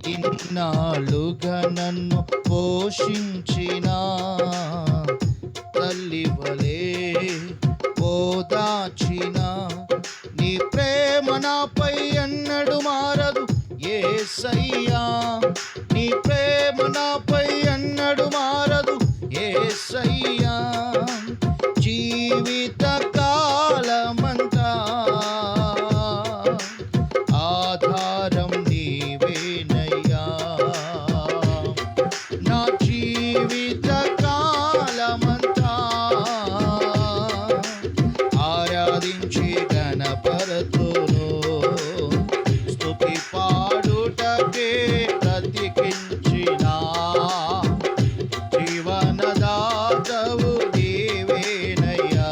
ఇన్నాళ్ళుగా నన్ను పోషించిన తల్లివలే ఓదార్చిన నీ ప్రేమ నాపై ఎన్నడు మారదు యేసయ్యా. నీ ప్రేమ నాపై ఎన్నడు మారదు యేసయ్యా. జీవిత కాలమంతా ఆధారం నీవేనయ్యా. నా జీవిత కాలమంతా ఆరాధించి గణపరతును స్తుతి పాడుటకే బ్రతికించిన జీవనదాతవు నీవేనయ్యా.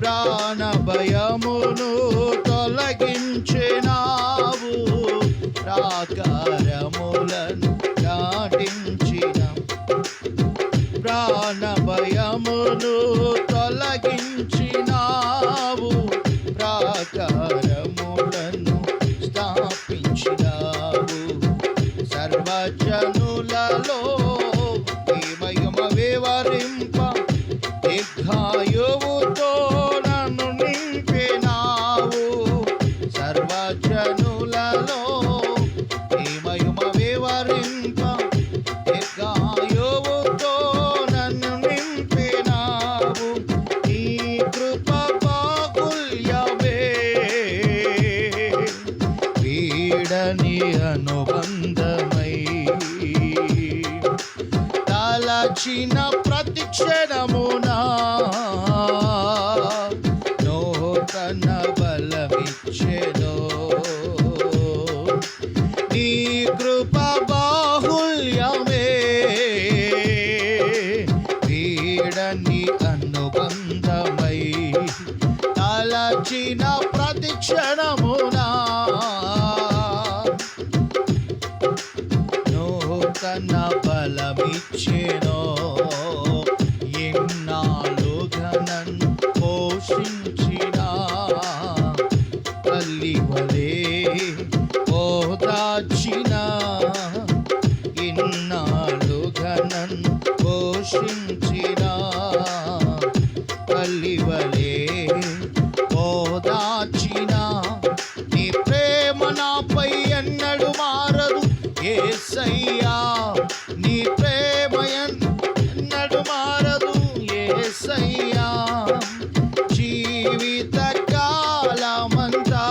ప్రాణ భయమును తొలగించినావు, ప్రాకారములను దాటించిన ప్రాణ భయమును తొలగించినావు, ప్రాకారములను స్థాపించినావు. సర్వజనులలో నీ మహిమ వివరింప దీర్ఘాయువుతో నన్ను నింపినావు. సర్వజనులలో నీ మహిమ వివరింప దీర్ఘాయువుతో నన్ను నింపినావు. నీ కృప బాహుల్యమే వీడని అనుబంధమై తలచిన ప్రతి క్షణమునా నూతన బలమిచ్చెను. నీ కృప బాహుల్యమే వీడని అనుబంధమై తలచిన ప్రతి క్షణమునా నూతన బలమిచ్చెను. ఎన్నాళ్ళుగా నన్ను పోషించిన తల్లివలే ఓదార్చిన ఇన్నాళ్ళుగా నన్ను పోషించిన తల్లివలే ఓదార్చిన నీ ప్రేమ నాపై ఎన్నడు మారదు యేసయ్యా. నీ ప్రేమ ఎన్నడు మారదు యేసయ్యా. జీవిత కాలమంతా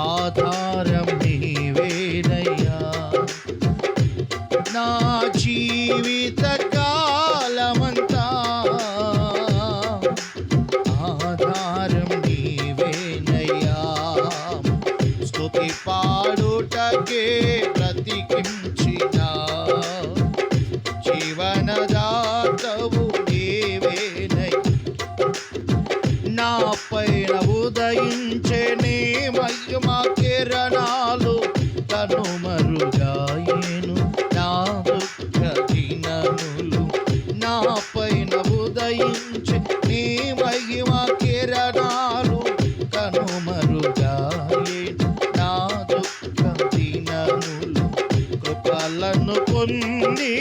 ఆధారం నీవేనయ్యా. నా జీవిత కాలమంతా ఆధారం నీవేనయ్యా. స్తుతి పాడుటకే బ్రతికించిన జీవనదాతవు నీవేనయ్యా. నా పైన ఉదయించే నీ మహిమ కిరణాలు కనుమరుగాయేను నా దుఃఖ దినములు. నా పైన ఉదయించే నీ మహిమ కిరణాలు కనుమరుగాయేను నా దుఃఖ దినములు. కృపలను పొంది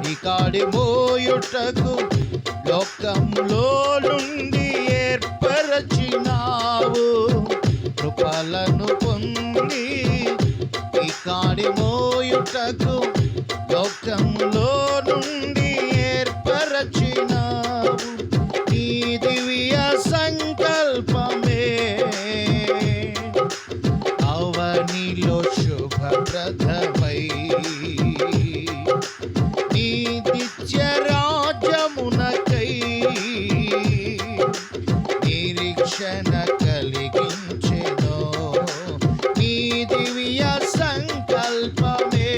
నీ కాడి మోయుటకు లోకంలో నుండి ఏర్పరచినావు. కృపలను పొంది నీ కాడి మోయుటకు లోకంలో నుండి ఏర్పరచినావు. నీ దివ్య సంకల్పమే అవనిలో శుభప్రదమై నీ నిత్య రాజ్యమునకై నిరీక్షణ కలిగించెను. నీ దివ్య సంకల్పమే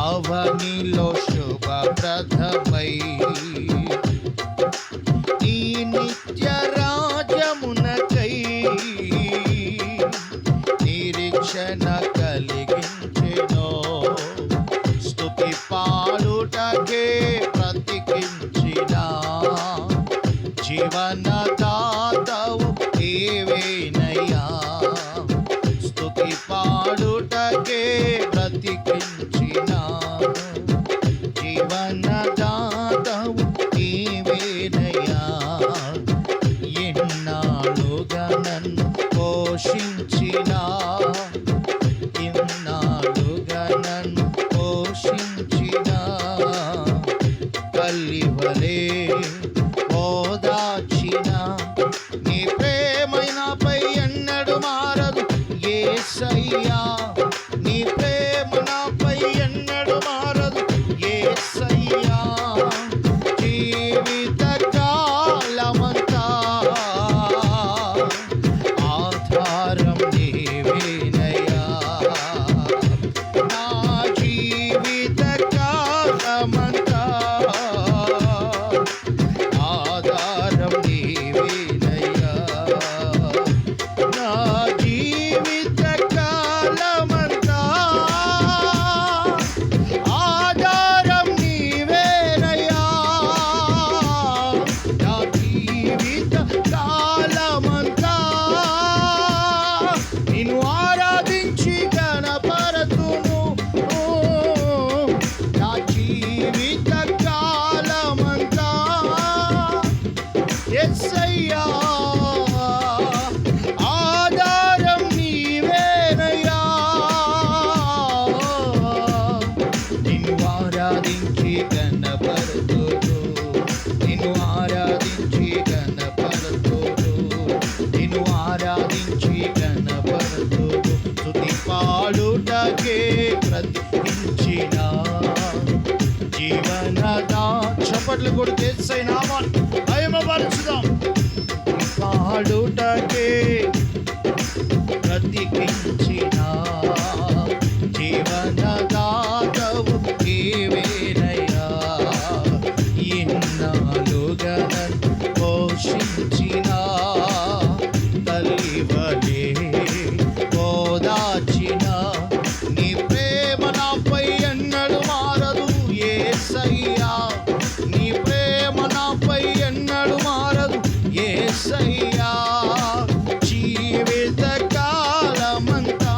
అవనిలో శుభప్రదమై నీ నిత్య రాజ్యమునకై నిరీక్షణ కలిగించెను. స్తుతి పాడుటకే బ్రతికించిన జీవనదాతవు నీవే నీవేనయ్యా. స్తుతి పాడుటకే బ్రతికించిన జీవనదాతవు నీవేనయ్యా. ఎన్నాళ్ళుగా నన్ను పోషించిన, ఎన్నాళ్ళుగా నన్ను పోషించిన, కల్లివలే ఓదార్చిన నీ ప్రేమైనాపై ఎన్నడు మారదు యేసయ్యా. నీ ప్రేమ నాపై ఎన్నడు మారదు యేసయ్యా. జీవిత కాలమంతా ఆధారం నీవేనయ్యా. నా జీవిత కాలమంతా ఆధారం నీవేనయ్యా. నా జీవిత కాలమంతా ఆధారం నీవేనయ్యా. నా జీవిత కాలమంతా నిన్ను ఆరాధించి గణపరతును. నా జీవిత కాలమంతా యేసయ్యా ఆధారం నీవేనయ్యా. నిన్ను ఆరాధించి గణపరతును, నిన్ను ఆరాధించి గణపరతును, నిన్ను ఆరాధించి గణపరతును. స్తుతి పాడుటకే బ్రతికించిన జీవనదా. చప్పట్లు కొడితే యేసయ్య నామాన్ని మహిమపరచుదాం. పాడుటకే బ్రతికించిన జీవనదాతవు నీవేనయ్యా. ఎన్నాళ్ళుగా నన్ను పోషించిన, తల్లివలే ఓదార్చిన నీ ప్రేమ నాపై ఎన్నడు మారదు యేసయ్యా. నీ ప్రేమ నాపై ఎన్నడు మారదు యేసయ్యా. జీవిత కాలమంతా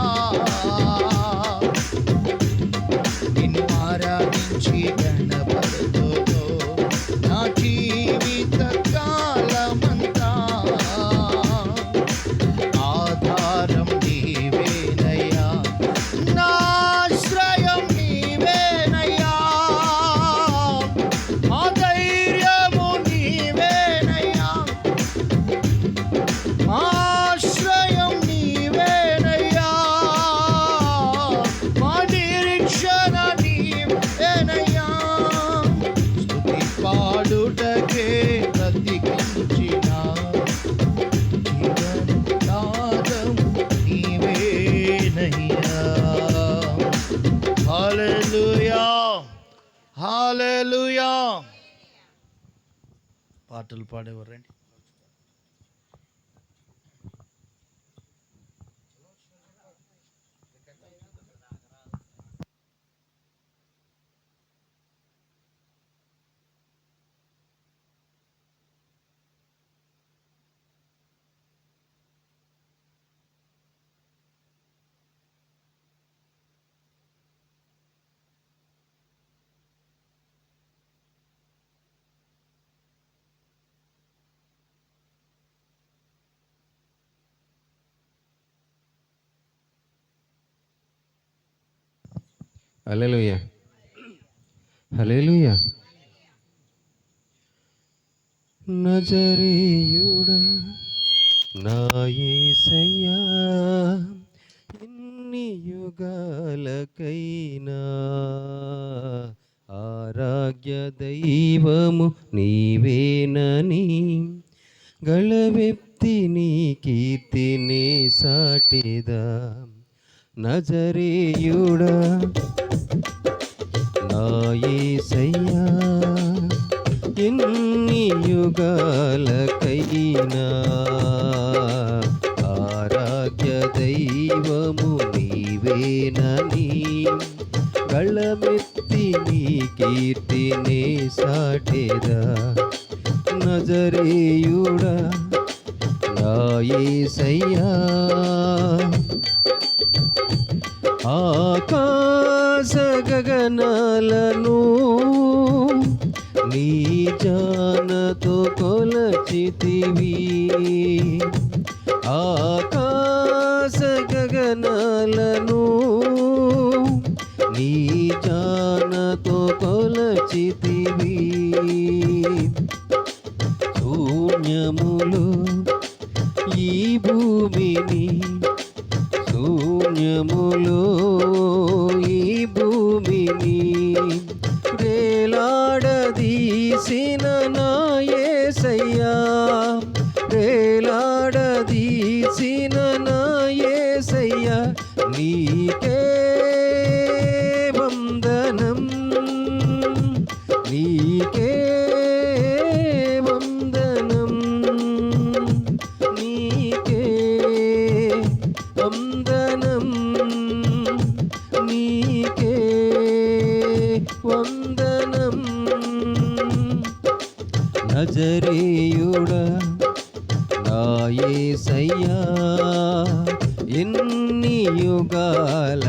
నిన్ను ఆరాధించి గణపరతును. నా జీవిత కాలమంతా ఆధారం నీవేనయ్యా. నా ఆశ్రయం నీవేనయ్యా. మా ధైర్యము నీవేనయ్యా. మా ఆశ్రయం నీవేనయ్యా. మా నిరీక్షణ నీవేనయ్యా. స్తుతి పాడుటకే బ్రతికించిన జీవనదాతవు నీవేనయ్యా. హల్లెలూయా, హల్లెలూయా. పాటలు పాడేవారండి. హల్లెలూయా, హల్లెలూయా. నజరేయుడా నా యేసయ్యా, ఇన్ని యుగాలకైనా ఆరాధ్య దైవము నీవేనని గళవెత్తి నీ కీర్తినే సాటేదా. నజరేయుడా నా యేసయ్యా, ఎన్ని యుగాలకైనా ఆరాధ్య దైవము నీవేనని గళమెత్తి నీ కీర్తినే సాటేదా. నజరేయుడా నా యేసయ్యా. ఆకాశ గగనాలను నీ జానతో కొలచితివి. ఆకాశ గగనాలను నీ జానతో కొలచితివి. శూన్యములు ఈ భూమిని, శూన్యములో ఈ భూమిని వేలాడదీసిన నా యేసయ్యా, వేలాడదీసిన నా యేసయ్యా, నీకే వందనం, నీకే వందనం, నీకే వందనం, నీకే వందనం. నజరేయుడా నా యేసయ్యా, ఎన్ని యుగాలకైనా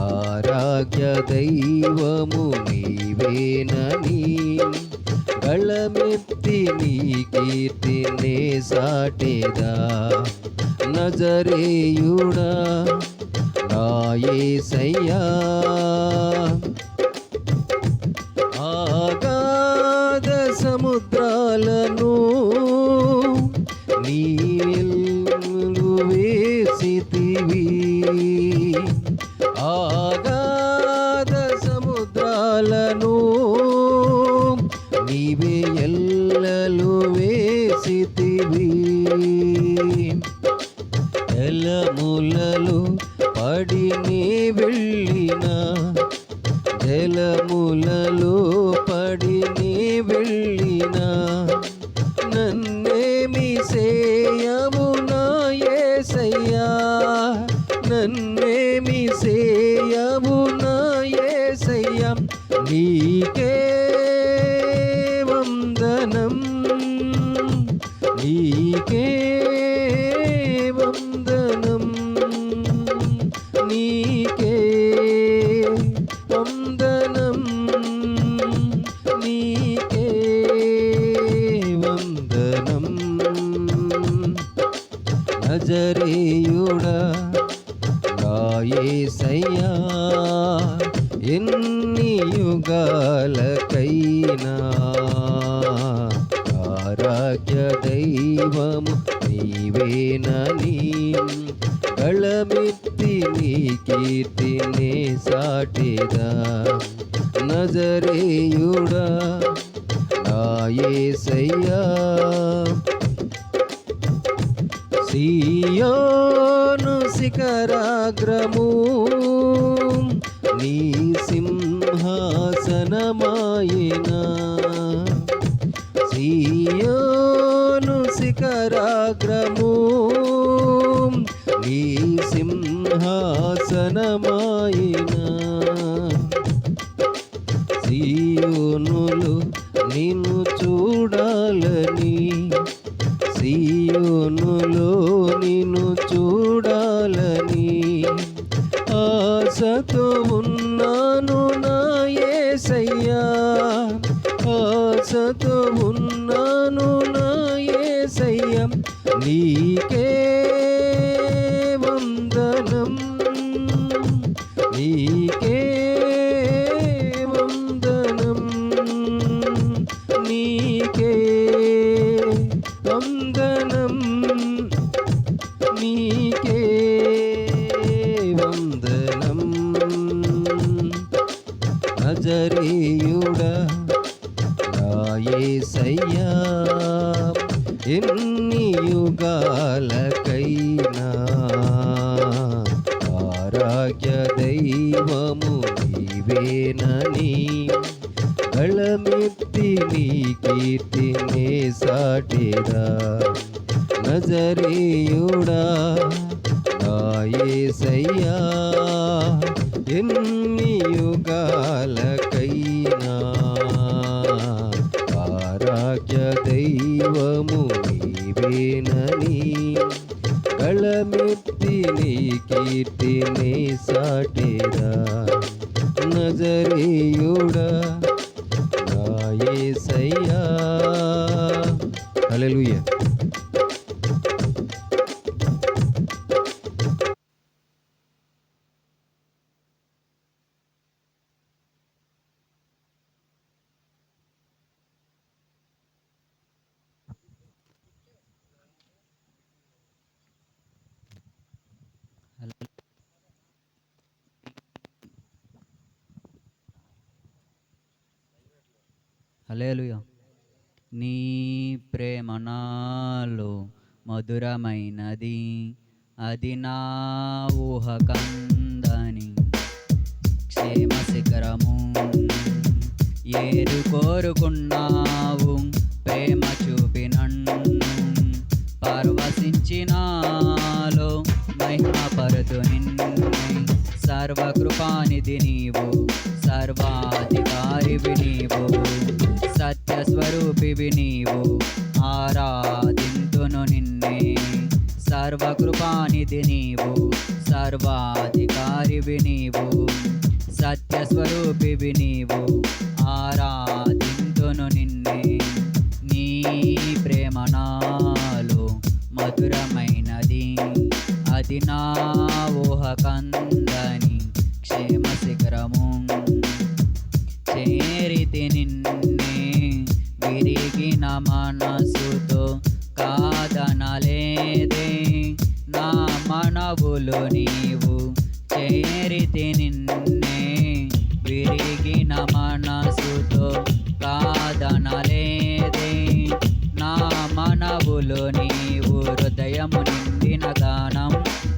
ఆరాధ్య దైవము నీవేనని గళమెత్తి నీ కీర్తినే సాటెదా. నజరేయుడా నా యేసయ్యా, ఆగాధ సముద్రాలను నీళ్ళు వేసితివి. ఆగాధ సముద్రాలను నీవే ఎల్లలు వేసితివి. జలములలో పడి నీ వెళ్ళిన, జలములలో పడి నీ వెళ్ళిన, నన్నేమి సేయము నా యేసయ్యా, నన్నేమి సేయము నా యేసయ్యా, నీకే వందనం, నీకే వందనం, నీకే వందనం, నీకే వందనం. నజరేయుడా నా యేసయ్యా, ఎన్ని యుగాలకైనా ఆరాధ్య దైవము నీవేనని గళమెత్తి నీ కీర్తినే సాటెదా. నజరేయుడా నా యేసయ్యా, సియోను శిఖరాగ్రము నీ సింహాసనమాయెనా. సియోను శిఖరాగ్రము నీ సింహాసనమాయెనా. సియోనులో నిన్ను చూడాలని, సియోనులో నిన్ను చూడాలని ఆశతో ఉన్నాను నా యేసయ్యా, ఆశతో ఉన్నాను నా యేసయ్యా, నీకే వందనం, నీకే వందనం, నీకే వందనం, నీకే వందనం. నజరేయుడా నా యేసయ్యా, ఎన్ని యుగాలకైనా ఆరాధ్య దైవము నీవేనని గళమెత్తి నీ కీర్తినే సాటెదా. నజరేయుడా నా యేసయ్యా, ఎన్ని యుగాలకైనా ఆరాధ్య దైవ నీవేనని కళమెత్తి నీ కీర్తిని సాటేదా నజరేయుడా నా యేసయ్యా. హల్లెలూయా. హల్లెలూయా. నీ ప్రేమ నాలో మధురమైనది, అది నా ఊహ కందని క్షేమ శిఖరము. ఏరు కోరుకున్నావు ప్రేమ చూపి నన్ను, పరవశించినాలో మహిమపరుతు నిన్ను. సర్వకృపానిధి నీవు, సర్వాధికారివి నీవు, సత్యస్వరూపివి నీవు, ఆరాధింతును నిన్నే. సర్వకృపానిధి నీవు, సర్వాధికారివి నీవు, సత్యస్వరూపివి నీవు, ఆరాధింతును నిన్నే. నీ ప్రేమ నాలో మధురమైనది, అది నా ఊహ కందని క్షేమ శిఖరము. చేరితి నిన్నే విరిగిన మనసుతో, కాదనలేదే నా మనవులు నీవు. చేరితి నిన్నే విరిగిన మనసుతో, కాదనలేదే నా మనవులు నీవు. హృదయము నిండిన గానం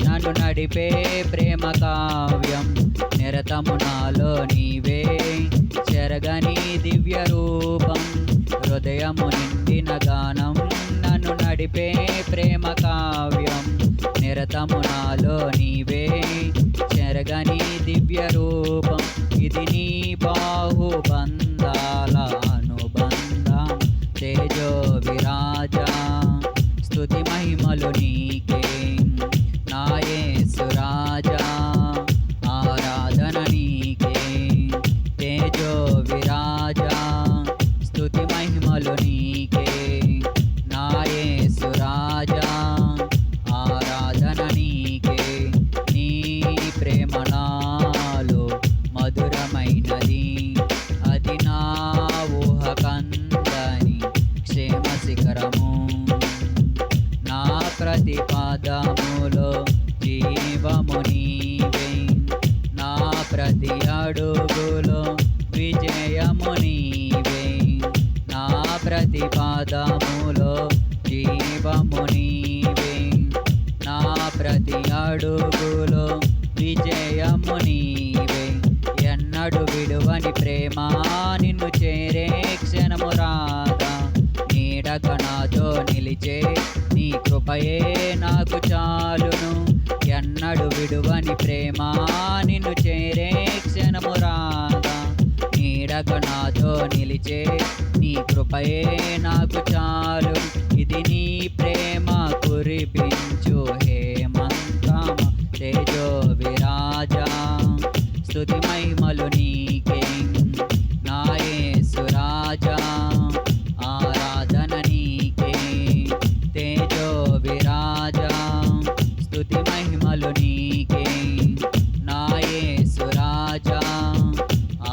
నన్ను నడిపే ప్రేమ కావ్యం, నిరతము నాలో నీవే చెరగని దివ్య రూపం. హృదయము నిండిన గానం నన్ను నడిపే ప్రేమ కావ్యం, నిరతము నాలో నీవే చెరగని దివ్య రూపం. ఇది నీ బాహుబంధాల అనుబంధం, తేజో విరాజా. స్తుతి మహిమలు నీకే నా యేసు రాజా, ఆరాధన నీకే తేజో విరాజా. స్తుతి మహిమలు నీకే నా యేసు రాజా, ఆరాధన నీకే. నీ ప్రేమ నాలో మధురమైనది, అది నా ఊహ కందని క్షేమ శిఖరము. నా ప్రతి పాదములో జీవము నీవే, నా ప్రతి అడుగులో విజయము నీవే. నా ప్రతి పాదములో జీవము నీవే, నా ప్రతి అడుగులో విజయము నీవే. ఎన్నడు విడువని ప్రేమ నిన్ను చేరే క్షణము రాదా, నీడక నాతో నిలిచే నీ కృపయే నాకు చాలును. ఎన్నడు విడువని ప్రేమ నిన్ను చేరే క్షణము రాదా, నీడక నాతో నిలిచే నీ కృపయే నాకు చాలు. ఇది నీ ప్రేమ కురిపించు హేమంతమ, తేజో విరాజా. స్తుతి మహిమలు నీకే నా యేసు రాజా, ఆరాధన నీకే తేజో విరాజా. స్తుతి మహిమలు నీకే నా యేసు రాజా,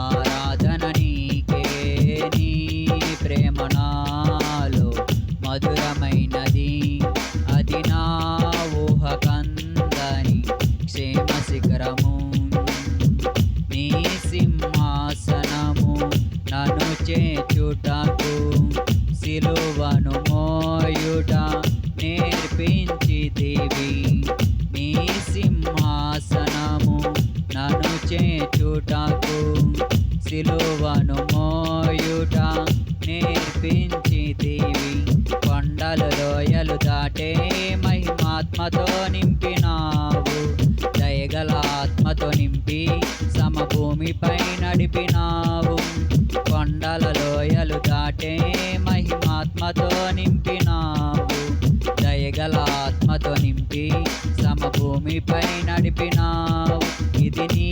ఆరాధన నీకే. నీ ప్రేమ నాలో మధురమైనది, అది నా ఊహ కందని క్షేమ శిఖరము. నీ సింహాసనము నన్ను చేచుటకు, సిలువను మోయుట నేర్పించితివి. నీ సింహాసనము నన్ను చేచుటకు, సిలువను మోయుట నేర్పించితివి. కొండలు లోయలు దాటే మహిమాత్మతో నింపినావు, దయగల ఆత్మతో నింపి సమభూమిపై నడిపినావు. కొండల లోయలు దాటే మహిమాత్మతో నింపినావు, దయగల ఆత్మతో నింపి సమభూమిపై నడిపినావు. ఇది నీ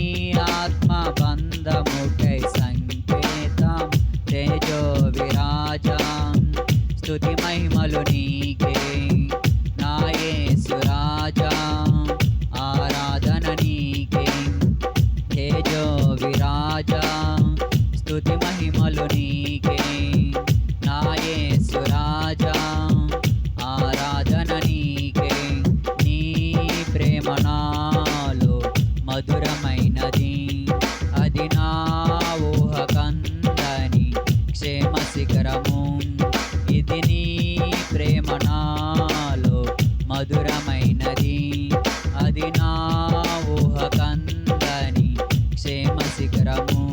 ఆత్మ బంధముకై సంకేతం తేజో విరాజం. స్తుతి మహిమలు నీకే నా యేసు రాజా, ఆరాధన నీకే తేజో విరాజా. స్తుతి మహిమలు నీకే నా యేసు రాజా, ఆరాధన నీకే. నీ ప్రేమ నాలో మధురమైనది, అది నా ఊహ కందని క్షేమ శిఖరము. ఇది నీ ప్రేమ నాలో మధురమైనది, అది నా ఊహ కందని క్షేమ శిఖరము.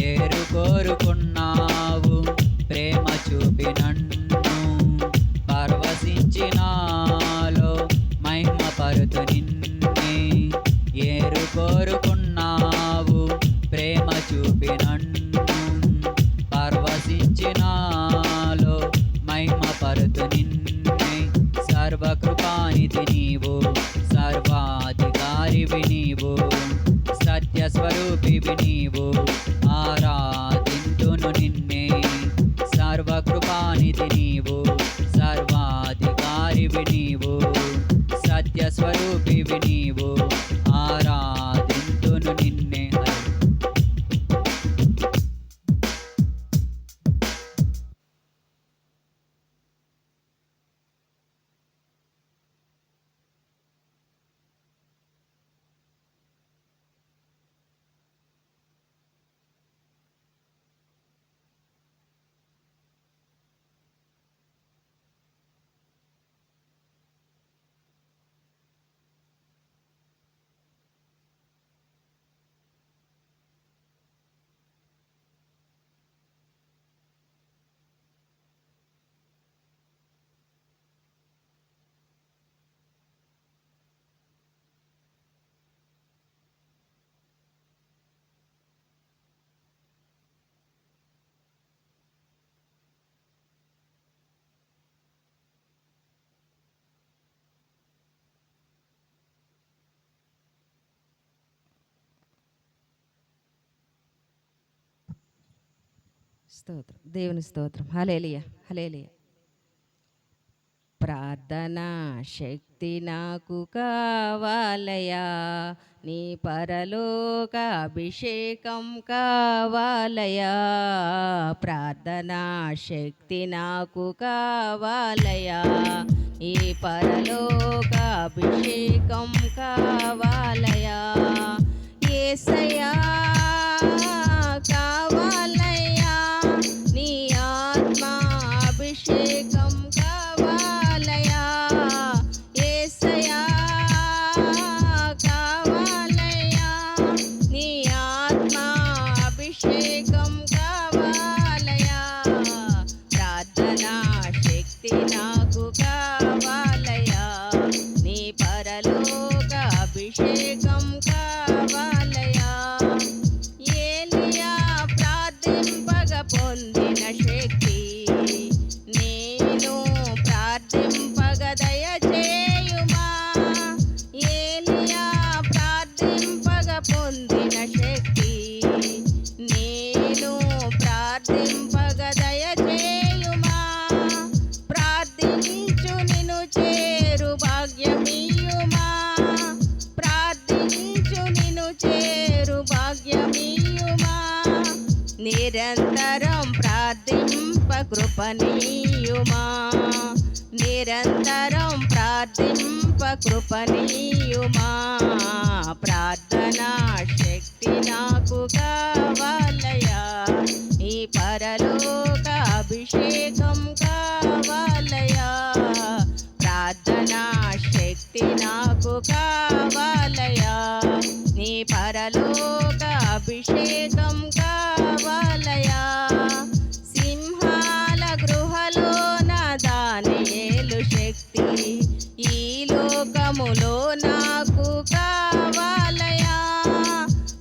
ఏరు కోరుకున్నావు ప్రేమ చూపి నన్ను, పరవశించినాలో మహిమ పరుతు నిన్నే. ఏరు కోరుకున్నావు ప్రేమ చూపి నన్ను, పరవశించినాలో మహిమ పరుతు నిన్నే. సర్వకృపానిధి నీవు, సర్వాధికారివి నీవు, సత్య స్వరూపివి నీవు, ఆరాధింతును నిన్నే. సర్వకృపానిధి నీవు, సర్వాధికారివి నీవు, సత్య స్వరూపివి నీవు, ఆరాధింతును నిన్నే. స్తోత్రం, దేవుని స్తోత్రం. హల్లెలూయా, హల్లెలూయా. ప్రార్థనా శక్తి నాకు కావాలయా, నీ పరలోక అభిషేకం కావాలయా. ప్రార్థనా శక్తి నాకు కావాలయా, ఈ పరలోక అభిషేకం కావాలయా. యేసయ్యా కావాలయ్యా, నీ ఆత్మ అభిషేకం కావాలయ్యా. యేసయ్యా కావాలయ్యా, నీ ఆత్మ అభిషేకం కావాలయ్యా. ప్రార్థనా శక్తి నాకు కావాలయ్యా, నీ పరలోక అభిషేకం కావాలయ్యా. ఏలియా ప్రార్థింపగ పొందిన శక్తి, నేను ప్రార్థింపగ దయచేయుమా. ఏలియా ప్రార్థింపగ పొందిన శక్తి, నేను ప్రార్థింపగ దయచేయుమా. ప్రార్థించు నిన్ను చేరు భాగ్యమీయుమా, ప్రార్థించు నిన్ను చేరు భాగ్యమీయుమా. నిరంతరం ప్రార్థింప కృపనీయుమా, నిరంతరం ప్రార్థింప కృపనీయుమా. ప్రార్థనా శక్తి నాకు కావాలయా, ఈ పరలోక అభిషేకం కావాలయా. ప్రార్థనా శక్తి నాకు కావాలయా, నీ పరలోక అభిషేకం కావాలయా. సింహాల గృహలోన దానియేలు శక్తి, ఈ లోకములో నాకు కావాలయా.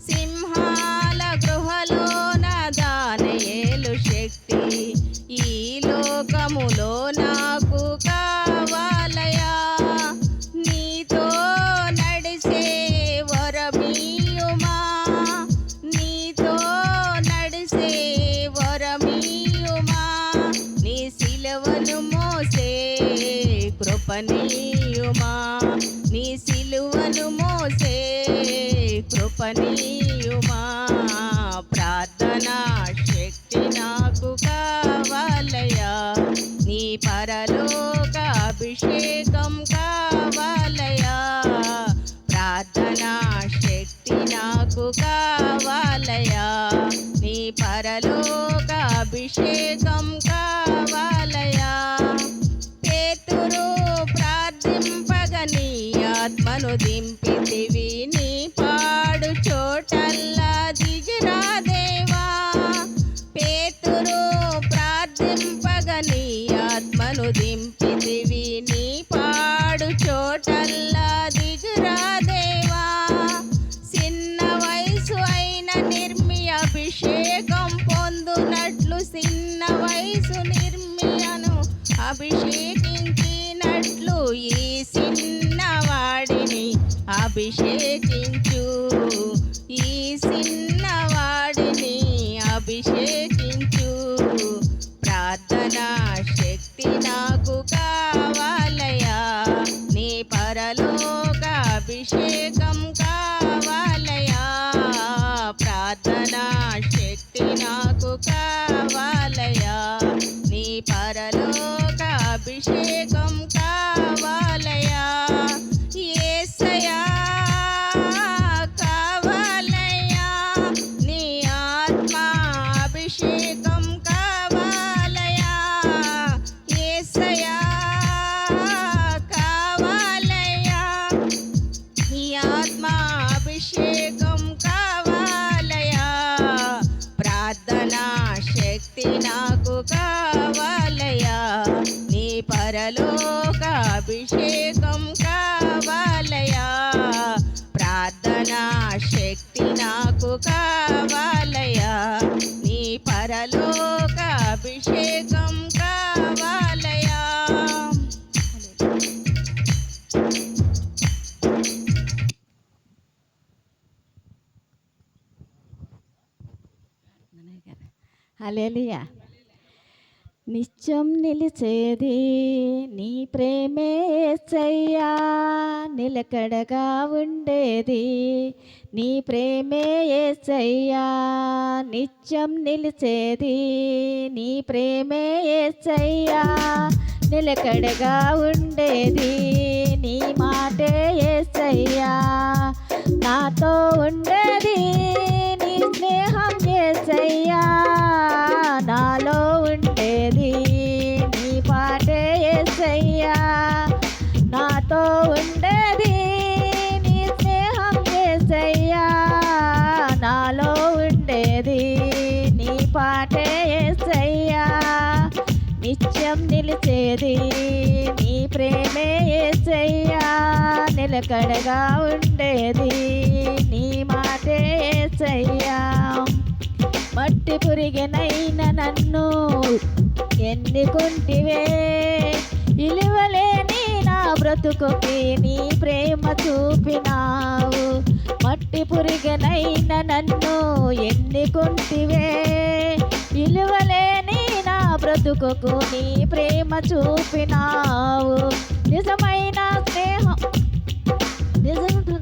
సింహాల గృహ కృపనీయుమా నీ సిలువను మోసే కృపనీయుమా ప్రార్థనా శక్తి నాకు కావాలయా నీ పరలోక అభిషేకం కావాలయా ప్రార్థనా శక్తి నాకు కావాలయా నీ పరలోక అభిషేకం కావాలయా పేతురు ప్రార్థింపగా నీ ఆత్మను దింపితివి నీ పాడు చోటల్లా దిగిరా దేవా పేతురు ప్రార్థింపగా నీ ఆత్మను దింపితివి నీ పాడు చోటల్లా దిగిరా దేవా చిన్న వయసు అయిన నిర్మి అభిషేకం పొందునట్లు చిన్న వయసు నిర్మియను అభిషేకించినట్లు ఈ చిన్నవాడిని అభిషేకించు ఈ చిన్నవాడిని అభిషేకించు ప్రార్థనా శక్తి నాకు కావాలయా నీ పరలోక అభిషేకం కావాలయా ప్రార్థనా శక్తి నాకు కావాలయా నీ పరలోక అభిషేకం కావాలయా యేసయ్యా కావాలయా నీ ఆత్మ అభిషేకం కావాలయా యేసయ్యా కావాలయా నీ ఆత్మ అభిషేకం కావాలయా ప్రార్థనా శక్తి నాకు కావాలయా నీ పరలోక అభిషేకం కావాలయా ప్రార్థనా శక్తి నాకు కావాలయా నీ పరలోక అభిషేకం కావాలయా హల్లెలూయా నిత్యం నిలిచేది నీ ప్రేమే యేసయ్యా నిలకడగా ఉండేది నీ ప్రేమే యేసయ్యా నిత్యం నిలిచేది నీ ప్రేమే యేసయ్యా నిలకడగా ఉండేది నీ మాటే యేసయ్యా నాతో ఉండేది నీ స్నేహం యేసయ్యా నాలో ఉండేది నీ పాటే యేసయ్యా నాతో ఉండేది నీ స్నేహం యేసయ్యా నాలో ఉండేది నీ పాటే యేసయ్యా నిత్యం నిలిచేది నీ ప్రేమే యేసయ్యా నిలకడగా ఉండేది నీ మాటే యేసయ్యా మట్టి పురిగినైన నన్ను ఎన్నుకుంటివే ఇలువలేని నా బ్రతుకుకి నీ ప్రేమ చూపినావు మట్టి పురిగినైన నన్ను ఎన్నుకుంటివే ఇలువలేని నా బ్రతుకుకు నీ ప్రేమ చూపినావు నిజమైన స్నేహం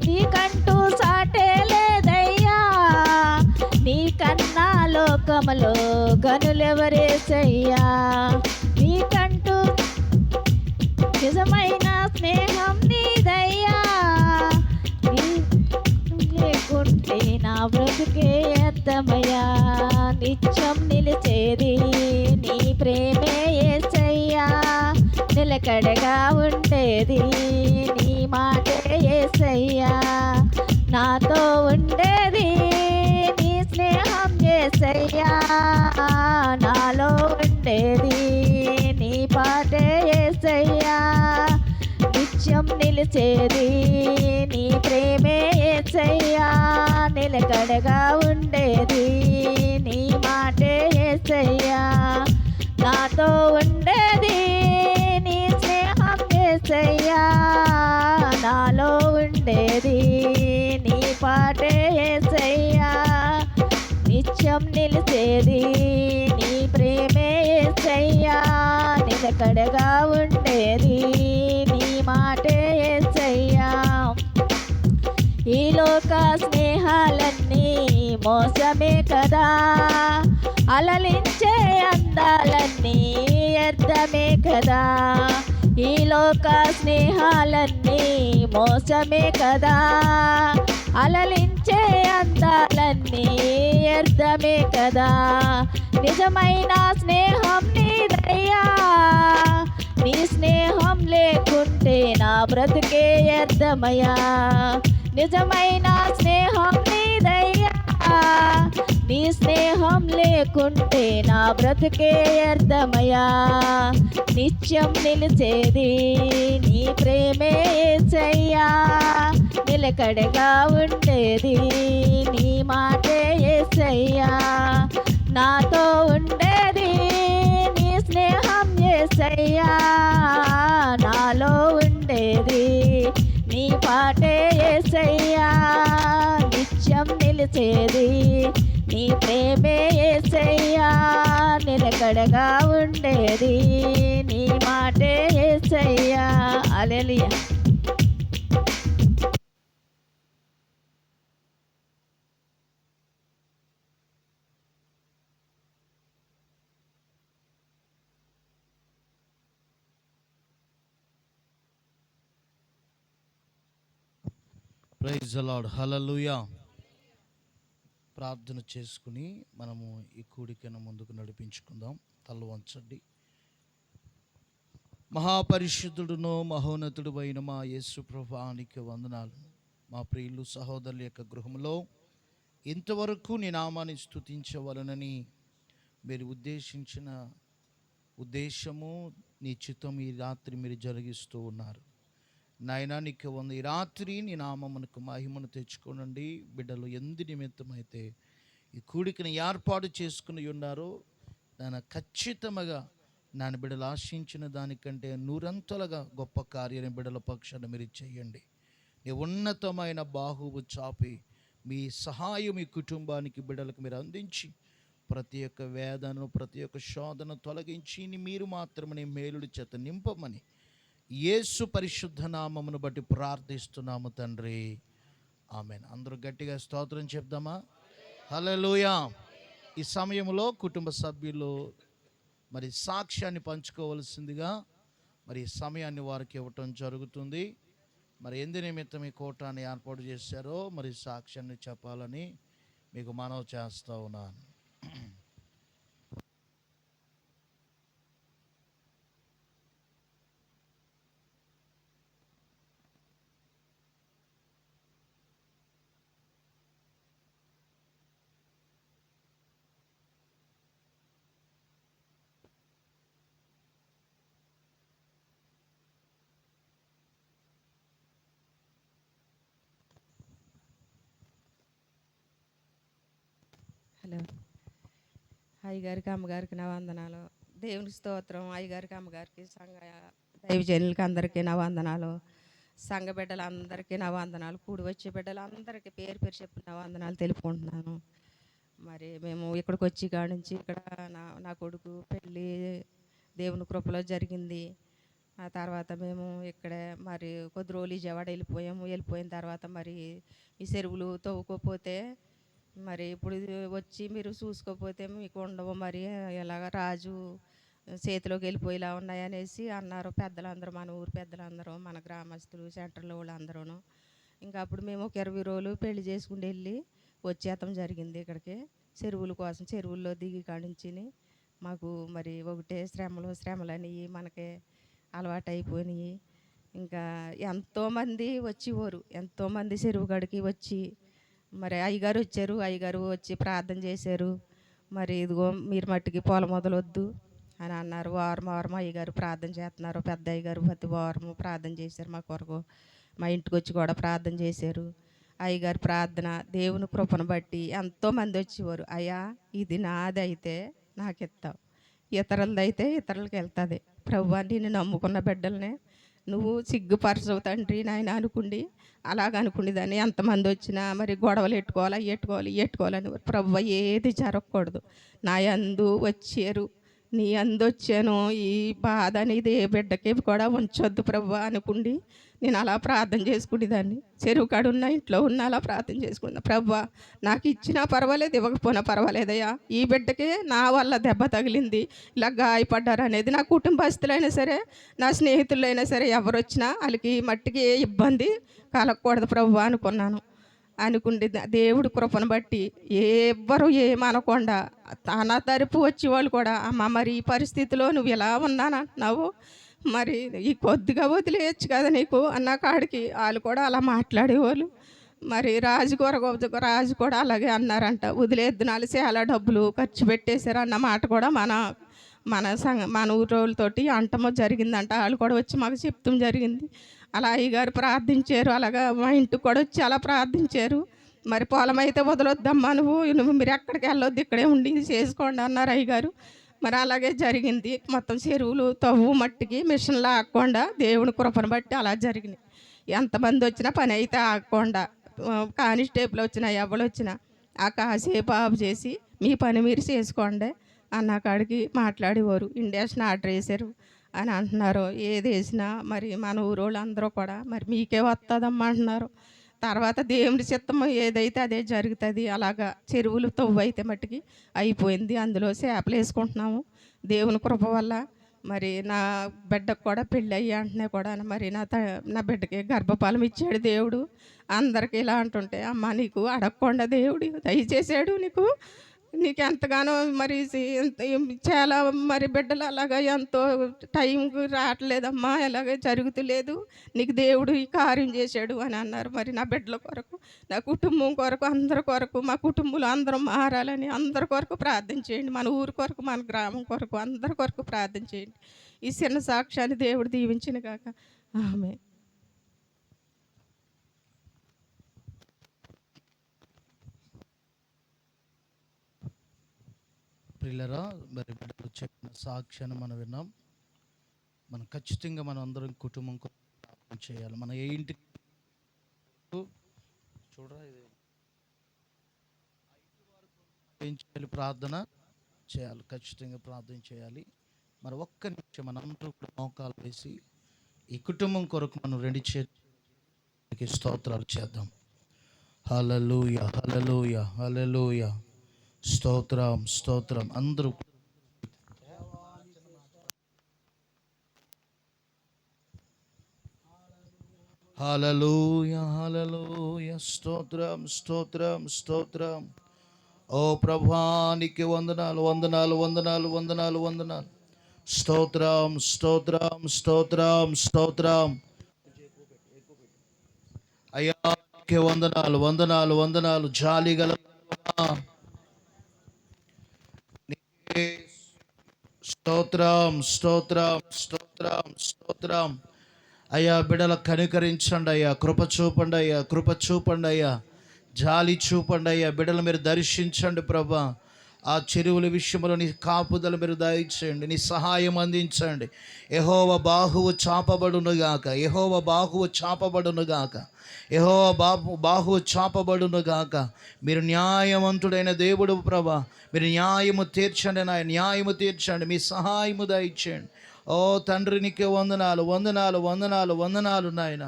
నీకంటూ సాటే లేదయ్యా నీకన్నా లోకములో గనులెవరేసయ్యా నీకంటూ నిజమైన స్నేహం నీదయ్యా నీ లేకుంటే నా బ్రతుకే అర్థమయ్యా నిత్యం నిలిచేది నీ ప్రేమే యేసయ్యా నిలకడగా ఉండేది నీ మాటే యేసయ్యా నాతో ఉండేది నీ స్నేహం యేసయ్యా నాలో ఉండేది నీ పాటే యేసయ్యా నిత్యం నిలిచేది నీ ప్రేమే యేసయ్యా నిలకడగా ఉండేది నీ మాటే యేసయ్యా నాతో ఉండేది నీ స్నేహం యేసయ్యా నాలో ఉండేది నీ పాటే యేసయ్యా నిత్యం నిలిచేది నీ ప్రేమే యేసయ్యా నిలకడగా ఉండేది నీ స్నేహాలన్నీ మోసమే కదా, అలలించే అందాలన్నీ వ్యర్థమే కదా. ఈ లోక స్నేహాలన్నీ మోసమే కదా, అలలించే అందాలన్నీ వ్యర్థమే కదా. నిజమైన స్నేహం నీదయ్యా, నీ స్నేహం లేకుంటే నా బ్రతుకే వ్యర్థమయ్యా. నిజమైన స్నేహం నీదయ్యా, నీ స్నేహం లేకుంటే నా బ్రతుకే వ్యర్థమయ్యా. నిత్యం నిలిచేది నీ ప్రేమే యేసయ్యా, నిలకడగా ఉండేది నీ మాటే యేసయ్యా. నాతో ఉండేది నీ స్నేహం యేసయ్యా, నాలో ఉండేది నీ పాటే యేసయ్యా. నిత్యం నిలిచేది నీ ప్రేమే యేసయ్యా, నిలకడగా ఉండేది నీ మాటే Yesayya. Hallelujah. Praise the Lord. Hallelujah. ప్రార్థన చేసుకుని మనము ఈ కూడికను ముందుకు నడిపించుకుందాం. తల వంచండి. మహాపరిశుద్ధుడును మహోన్నతుడు అయిన మా యేసు ప్రభువానికి వందనాలు. మా ప్రియులు సహోదరుల యొక్క గృహంలో ఇంతవరకు నీ నామాన్ని స్తుతించవలనని మీరు ఉద్దేశించిన ఉద్దేశము, నీ చిత్తం ఈ రాత్రి మీరు జరిగిస్తూ ఉన్నారు. నాయనా నీకు వంద. ఈ రాత్రి నీ నామమునకు మహిమను తెచ్చుకోనండి. బిడ్డలు ఎందు నిమిత్తమైతే ఈ కూడికను ఏర్పాటు చేసుకుని ఉన్నారో దాని ఖచ్చితంగా నాన్న బిడ్డలు ఆశించిన దానికంటే నూరంతలుగా గొప్ప కార్యాన్ని బిడ్డల పక్షాన మీరు చేయండి. నీ ఉన్నతమైన బాహువు చాపి మీ సహాయం ఈ కుటుంబానికి బిడ్డలకు మీరు అందించి ప్రతి ఒక్క వేదనను ప్రతి ఒక్క శోధన తొలగించి మీరు మాత్రమే మేలుడి చేత నింపమని యేసు పరిశుద్ధ నామమును బట్టి ప్రార్థిస్తున్నాము తండ్రి. ఆమేన్. అందరూ గట్టిగా స్తోత్రం చెప్దామా? హల్లెలూయా. ఈ సమయంలో కుటుంబ సభ్యులు మరి సాక్ష్యాన్ని పంచుకోవలసిందిగా మరి సమయాన్ని వారికి ఇవ్వటం జరుగుతుంది. మరి ఎందు నిమిత్తం ఈ కూటాన్ని ఏర్పాటు చేశారో మరి సాక్ష్యాన్ని చెప్పాలని మీకు మనవి చేస్తూ ఉన్నాను. హలో. అయ్యగారికి అమ్మగారికి నా వందనాలు. దేవుని స్తోత్రం. అయ్యగారికి అమ్మగారికి సంఘ దైవజనులకి అందరికీ నా వందనాలు. సంఘ బిడ్డలందరికీ నా వందనాలు. కూడి వచ్చే బిడ్డలందరికీ పేరు పేరు చెప్పి నా వందనాలు తెలుపుకుంటున్నాను. మరి మేము ఇక్కడికి వచ్చి కాడ నుంచి ఇక్కడ నా కొడుకు పెళ్ళి దేవుని కృపలో జరిగింది. ఆ తర్వాత మేము ఇక్కడే మరి కొద్ది రోజులు విజయవాడ వెళ్ళిపోయిన తర్వాత మరి ఈ చెరువులు తవ్వుకోపోతే మరి ఇప్పుడు వచ్చి మీరు చూసుకోకపోతే మీకు ఉండవు, మరి ఎలాగ రాజు చేతిలోకి వెళ్ళిపోయేలా ఉన్నాయనేసి అన్నారు పెద్దలందరూ, మన ఊరు పెద్దలందరూ, మన గ్రామస్తులు, సెంటర్లో వాళ్ళు అందరూ. ఇంకా అప్పుడు మేము ఒక 20 రోజులు పెళ్లి చేసుకుని వెళ్ళి వచ్చేతం జరిగింది ఇక్కడికి చెరువుల కోసం. చెరువుల్లో దిగి కాడించి మాకు మరి ఒకటే శ్రమలని మనకి అలవాటు అయిపోయినాయి. ఇంకా ఎంతోమంది వచ్చేవారు, ఎంతోమంది చెరువు కాడికి వచ్చి మరి అయ్యగారు వచ్చారు. అయ్యగారు వచ్చి ప్రార్థన చేశారు. మరి ఇదిగో మీరు మట్టికి పొలం మొదలొద్దు అని అన్నారు. వారం అయ్యగారు ప్రార్థన చేస్తున్నారు. పెద్ద అయ్యగారు ప్రతి వారము ప్రార్థన చేశారు మా కొరకు. మా ఇంటికి వచ్చి కూడా ప్రార్థన చేశారు. అయ్యగారు ప్రార్థన దేవుని కృపను బట్టి ఎంతోమంది వచ్చేవారు. అయ్యా ఇది నాది అయితే నాకు ఇస్తావు, ఇతరులది అయితే ఇతరులకి వెళ్తుంది. ప్రభువా నిన్ను నమ్ముకున్న బిడ్డలనే నువ్వు సిగ్గుపరచవు తండ్రి నాయన అనుకుండి అలాగనుకునేదాన్ని. ఎంతమంది వచ్చినా మరి గొడవలు ఎట్టుకోవాలని ప్రభువా ఏది జరగకూడదు. నా యందు వచ్చారు నీ అందొచ్చాను, ఈ బాధ అనేది ఏ బిడ్డకి కూడా ఉంచొద్దు ప్రభు అనుకుండి నేను అలా ప్రార్థన చేసుకునేదాన్ని. చెరువు కాడ ఉన్న ఇంట్లో ఉన్న అలా ప్రార్థన చేసుకున్నా. ప్రభు నాకు ఇచ్చినా పర్వాలేదు, ఇవ్వకపోయినా పర్వాలేదయ్యా, ఈ బిడ్డకి నా వల్ల దెబ్బ తగిలింది, ఇలా గాయపడ్డారు అనేది నా కుటుంబస్తులైనా సరే, నా స్నేహితులైనా సరే, ఎవరు వచ్చినా వాళ్ళకి మట్టికి ఏ ఇబ్బంది కలగకూడదు ప్రభు అనుకుంటే దేవుడి కృపను బట్టి ఎవ్వరు ఏమనకుండా తన తరపు వచ్చేవాళ్ళు కూడా, అమ్మ మరి ఈ పరిస్థితిలో నువ్వు ఇలా ఉన్నానంటున్నావు, మరి ఈ కొద్దిగా వదిలేయచ్చు కదా నీకు అన్న కాడికి వాళ్ళు కూడా అలా మాట్లాడేవాళ్ళు. మరి రాజు కూడా అలాగే అన్నారంట, వదిలేద్దునాలు చాలా డబ్బులు ఖర్చు పెట్టేశారు అన్న మాట కూడా మన ఊరోళ్ళతోటి అంటమో జరిగిందంట. వాళ్ళు కూడా వచ్చి మాకు చెప్తాం జరిగింది. అలా అయ్యగారు ప్రార్థించారు, అలాగా మా ఇంటికి కూడా వచ్చి అలా ప్రార్థించారు. మరి పొలం అయితే వదలొద్దమ్మా, నువ్వు మీరు ఎక్కడికి వెళ్ళొద్దు, ఇక్కడే ఉండి చేసుకోండి అన్నారు అయ్యగారు. మరి అలాగే జరిగింది. మొత్తం చెరువులు తవ్వు మట్టికి మిషన్లు ఆగకుండా దేవుని కృపను బట్టి అలా జరిగినాయి. ఎంతమంది వచ్చినా పని అయితే ఆగకుండా, కానిస్టేబుల్ వచ్చినా ఎవరు వచ్చినా ఆ కాసేపు ఆఫ్ చేసి మీ పని మీరు చేసుకోండి అన్న కాడికి మాట్లాడేవారు. ఇండక్షన్ ఆర్డర్ వేశారు అని అంటున్నారు. ఏది వేసినా మరి మన ఊరోళ్ళు అందరూ కూడా మరి మీకే వస్తుందమ్మా అంటున్నారు. తర్వాత దేవుడి చిత్తం ఏదైతే అదే జరుగుతుంది. అలాగా చెరువులు తవ్వు అయితే మట్టుకి అయిపోయింది. అందులో చేపలు వేసుకుంటున్నాము దేవుని కృప వల్ల. మరి నా బిడ్డకు కూడా పెళ్ళి అయ్యి అంటనే కూడా మరి నా బిడ్డకి గర్భఫలం ఇచ్చాడు దేవుడు. అందరికీ ఇలా అంటుంటే, అమ్మ నీకు అడగకుండా దేవుడు దయచేసాడు, నీకు ఎంతగానో మరి చాలా మరి బిడ్డలు అలాగా ఎంతో టైంకి రావట్లేదమ్మా, ఎలాగ జరుగుతులేదు, నీకు దేవుడు ఈ కార్యం చేశాడు అని అన్నారు. మరి నా బిడ్డల కొరకు, నా కుటుంబం కొరకు, అందరి కొరకు, మా కుటుంబంలో అందరం మారాలని అందరి కొరకు ప్రార్థన చేయండి. మన ఊరి కొరకు, మన గ్రామం కొరకు, అందరి కొరకు ప్రార్థన చేయండి. ఈ చిన్న సాక్ష్యాన్ని దేవుడు దీవించిన కాక ఆమె. ప్రియులరా, మరి బిడ్డలు చెప్పిన సాక్ష్యాన్ని మనం విన్నాం. మనం ఖచ్చితంగా మనం అందరం కుటుంబం ప్రార్థన చేయాలి. మన ఏ ఇంటికి చూడరా ఏం చేయాలి, ప్రార్థన చేయాలి, ఖచ్చితంగా ప్రార్థన చేయాలి. మరి ఒక్క నిమిషం మన అందరూ కూడా మోకాలు వేసి ఈ కుటుంబం కొరకు మనం రెండు చేతులకి స్తోత్రాలు చేద్దాం. హల్లెలూయా, హల్లెలూయా, హల్లెలూయా, స్తోత్రం, స్తోత్రం. అందరూ హల్లెలూయా, హల్లెలూయా, స్తోత్రం, స్తోత్రం, స్తోత్రం. ఓ ప్రభువానికి వందనాలు, వందనాలు, వందనాలు, వందనాలు, వందనాలు. స్తోత్రం, స్తోత్రం, స్తోత్రం, స్తోత్రం. అయ్యాకి వందనాలు, వందనాలు, వందనాలు. జాలిగల స్తోత్రం, స్తోత్రం, స్తోత్రం, స్తోత్రం. అయ్యా బిడ్డల కనికరించండి అయ్యా, కృప చూపండి అయ్యా, కృప చూపండి అయ్యా, జాలి చూపండి అయ్యా. బిడ్డలు మీరు దర్శించండి ప్రభా. ఆ చెరువుల విషయంలో నీ కాపుదల మీరు దయచేయండి, నీ సహాయం అందించండి. యెహోవా బాహువు చాపబడునుగాక, యెహోవా బాహువు చాపబడునుగాక, యెహోవా బాహువు చాపబడునుగాక. మీరు న్యాయవంతుడైన దేవుడు ప్రభా, మీరు న్యాయము తీర్చండి నాయన, న్యాయము తీర్చండి, మీ సహాయము దయచేయండి. ఓ తండ్రి నీకే వందనాలు, వందనాలు, వందనాలు, వందనాలు నాయన.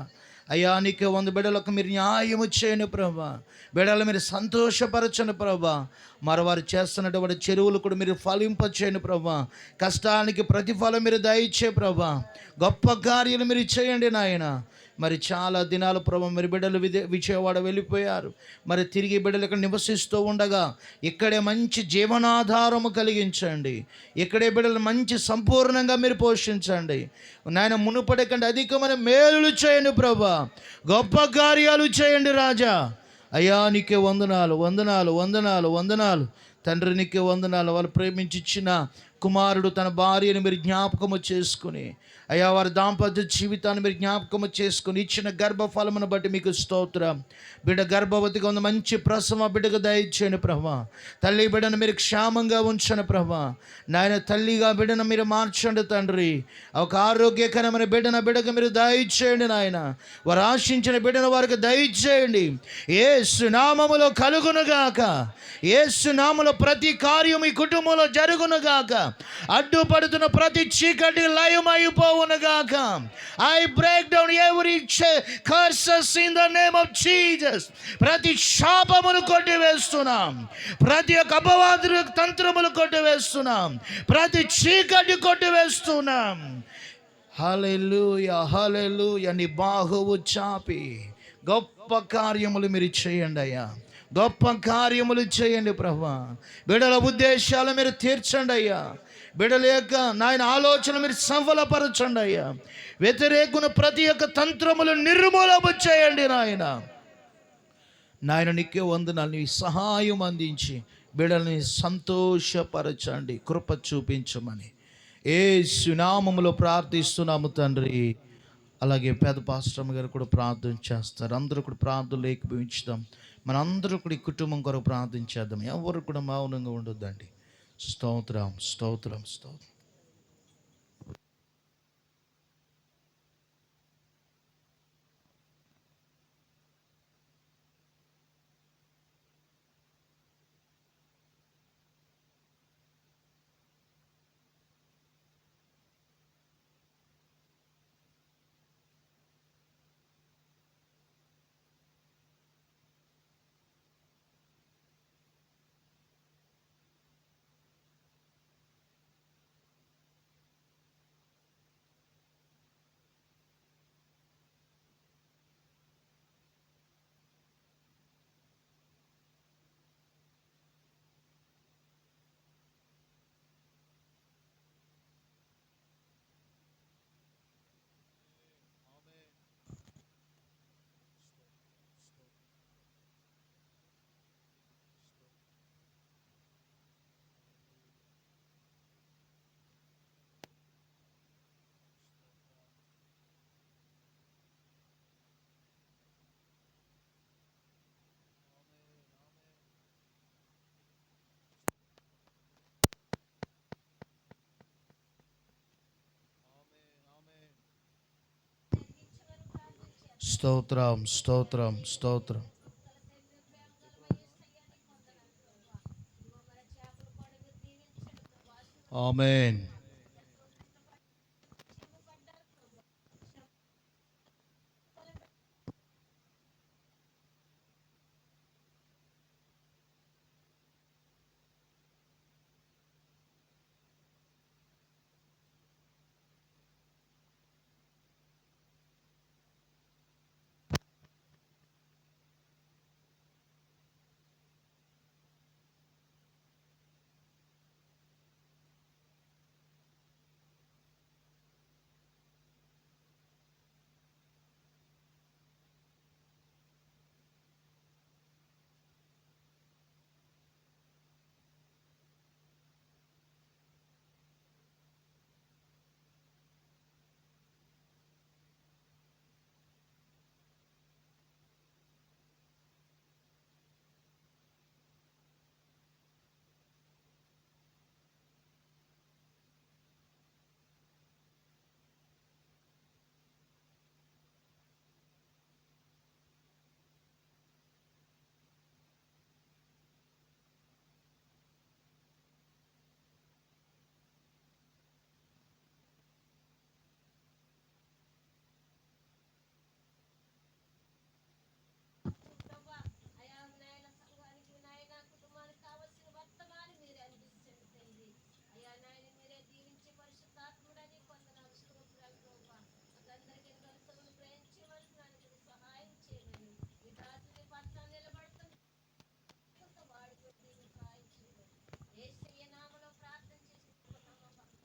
అయ్యా నీకే బిడ్డలకు మీరు న్యాయము చేయను ప్రభా, బిడ్డలు మీరు సంతోషపరచను ప్రభా. మరి వారు చేస్తున్నటువంటి చెరువులు కూడా మీరు ఫలింపచేయను ప్రభా. కష్టానికి ప్రతిఫలం మీరు దయచే ప్రభా. గొప్ప కార్యాలు మీరు చేయండి నాయన. మరి చాలా దినాలు ప్రభా మరి బిడ్డలు విజయవాడ వెళ్ళిపోయారు. మరి తిరిగి బిడ్డలు ఇక్కడ నివసిస్తూ ఉండగా ఇక్కడే మంచి జీవనాధారము కలిగించండి. ఇక్కడే బిడ్డలు మంచి సంపూర్ణంగా మీరు పోషించండి నాయన. మునుపటి కంటే అధికమైన మేలులు చేయండి ప్రభా, గొప్ప కార్యాలు చేయండి రాజా. అయ్యా నీకే వందనాలు, వందనాలు, వందనాలు, వందనాలు తండ్రి, నీకే వందనాలు. వాళ్ళు ప్రేమించి ఇచ్చిన కుమారుడు తన భార్యను మీరు జ్ఞాపకము చేసుకుని, అయ్యా వారి దాంపత్య జీవితాన్ని మీరు జ్ఞాపకము చేసుకుని ఇచ్చిన గర్భఫలమును బట్టి మీకు స్తోత్రం. బిడ్డ గర్భవతిగా ఉన్న మంచి ప్రసవ బిడ్డకు దయచేయండి ప్రభా. తల్లి బిడ్డను మీరు క్షేమంగా ఉంచండి ప్రభా. నాయన తల్లిగా బిడ్డను మీరు మార్చండి తండ్రి. ఒక ఆరోగ్యకరమైన బిడ్డకు మీరు దయచేయండి నాయన. వారు ఆశించిన బిడ్డను వారికి దయచేయండి. యేసు నామములో కలుగునుగాక, యేసు నామములో ప్రతి కార్యం ఈ కుటుంబంలో జరుగునుగాక. అడ్డుపడుతున్న ప్రతి చీకటి లయమైపోవునుగాక. I break down every curses in the name of Jesus. ప్రతి శాపమును కొట్టివేస్తున్నాం, ప్రతి ఒక్క అపవాదు తంత్రములు కొట్టివేస్తున్నాం, ప్రతి చీకటి కొట్టివేస్తున్నాం. హల్లెలూయా, హల్లెలూయా. నీ బాహువు చాపి గొప్ప కార్యములు మీరు చేయండి అయ్యా, గొప్ప కార్యములు చేయండి ప్రభువా. బిడ్డల ఉద్దేశాలు మీరు తీర్చండి అయ్యా, బిడ్డల యొక్క నాయన ఆలోచన మీరు సఫలపరచండి అయ్యా. వ్యతిరేకుని ప్రతి ఒక్క తంత్రములు నిర్మూలము చేయండి నాయన. నాయన నీకే వందనాలు. నీ సహాయం అందించి బిడ్డల్ని సంతోషపరచండి, కృప చూపించమని యేసు నామములో ప్రార్థిస్తున్నాము తండ్రి. అలాగే పేద పాస్టర్ గారు కూడా ప్రార్థన చేస్తారు. అందరూ కూడా ప్రార్థనలు ఏకీభవించుదాం. మనందరూ కూడా ఈ కుటుంబం కొరకు ప్రార్థించేద్దాం. ఎవరు కూడా మౌనంగా ఉండొద్దండి. స్తోత్రం, స్తోత్రం, స్తోత్రం. స్తోత్రం, స్తోత్రం, స్తోత్రం. ఆమేన్.